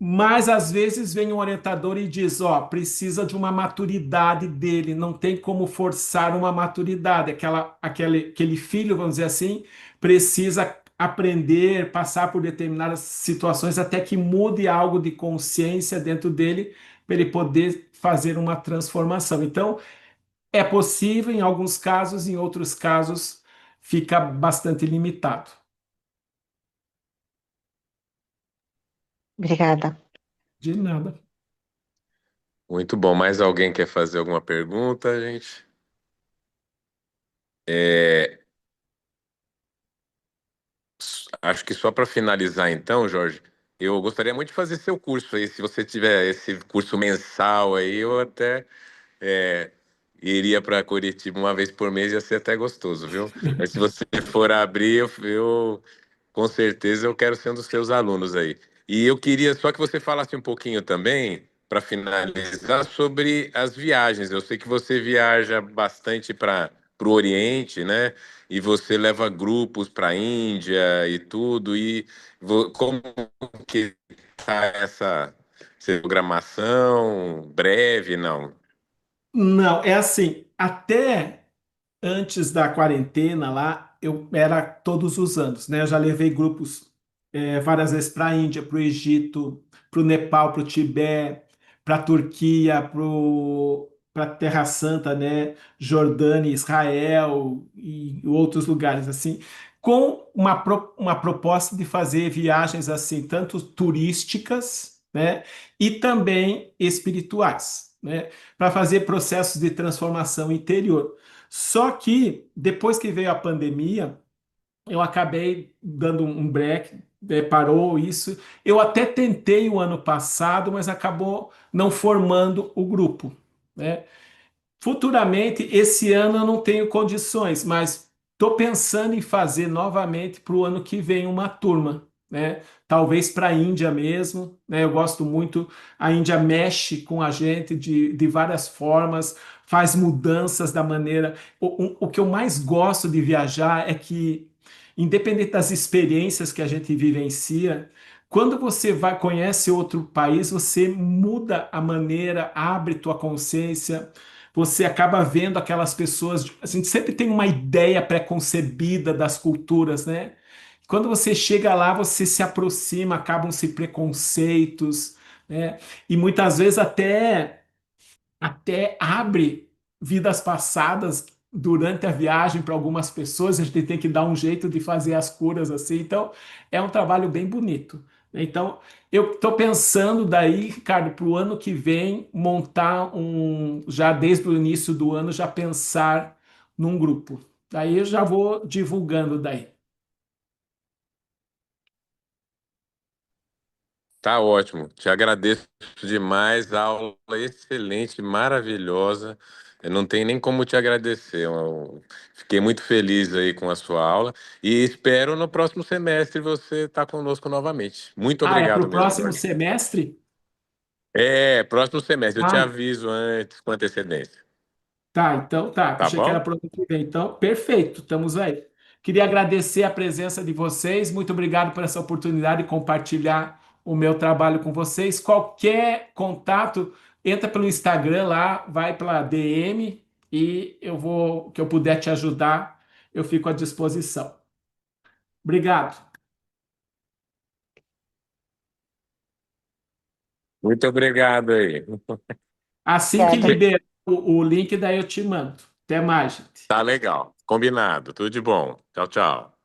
Mas às vezes vem um orientador e diz: ó, precisa de uma maturidade dele, não tem como forçar uma maturidade. Aquele filho, vamos dizer assim, precisa aprender, passar por determinadas situações até que mude algo de consciência dentro dele para ele poder fazer uma transformação. Então, é possível em alguns casos, em outros casos, fica bastante limitado. obrigada. De nada. Muito bom. Mais alguém quer fazer alguma pergunta, gente? É, acho que só para finalizar, então, Jorge, eu gostaria muito de fazer seu curso aí. Se você tiver esse curso mensal aí, eu até é, iria para Curitiba uma vez por mês, ia ser até gostoso, viu? Mas se você for abrir, eu com certeza eu quero ser um dos seus alunos aí. E eu queria só que você falasse um pouquinho também, para finalizar, sobre as viagens. Eu sei que você viaja bastante para o Oriente, né? E você leva grupos para a Índia e tudo. E como que tá essa programação? Breve, não? Não, é assim, até antes da quarentena lá, eu era todos os anos, né? Eu já levei grupos várias vezes para a Índia, para o Egito, para o Nepal, para o Tibete, para a Turquia, para a Terra Santa, né? Jordânia, Israel e outros lugares assim, com uma proposta de fazer viagens assim, tanto turísticas, né? E também espirituais, né? Para fazer processos de transformação interior. Só que depois que veio a pandemia, eu acabei dando um break, parou isso. Eu até tentei o ano passado, mas acabou não formando o grupo, né? Futuramente, esse ano eu não tenho condições, mas estou pensando em fazer novamente para o ano que vem uma turma, né? Talvez para a Índia mesmo, né? Eu gosto muito, a Índia mexe com a gente de várias formas, faz mudanças da maneira. O que eu mais gosto de viajar é que, independente das experiências que a gente vivencia, quando você vai conhece outro país, você muda a maneira, abre tua consciência, você acaba vendo aquelas pessoas. A gente sempre tem uma ideia pré-concebida das culturas, né? Quando você chega lá, você se aproxima, acabam-se preconceitos, né? E muitas vezes até abre vidas passadas durante a viagem para algumas pessoas. A gente tem que dar um jeito de fazer as curas assim. Então, é um trabalho bem bonito. Então, eu estou pensando daí, Ricardo, para o ano que vem, montar já desde o início do ano, já pensar num grupo. Daí eu já vou divulgando daí. Tá ótimo. Te agradeço demais. A aula excelente, maravilhosa. Eu não tenho nem como te agradecer. Eu fiquei muito feliz aí com a sua aula e espero no próximo semestre você estar conosco novamente. Muito Ah, é para obrigado o mesmo, próximo Jorge. semestre? Próximo semestre. Eu te Ah, aviso antes, com antecedência. tá, então tá. Tá Achei que era bom? para o ano que vem. Então, perfeito, estamos aí. Queria agradecer a presença de vocês. Muito obrigado por essa oportunidade de compartilhar o meu trabalho com vocês. Qualquer contato, entra pelo Instagram lá, vai pela DM e o que eu puder te ajudar, eu fico à disposição. Obrigado. Muito obrigado aí. Assim que Obrigada. liberar o link, daí eu te mando. Até mais, gente. Tá legal. Combinado. Tudo de bom. Tchau, tchau.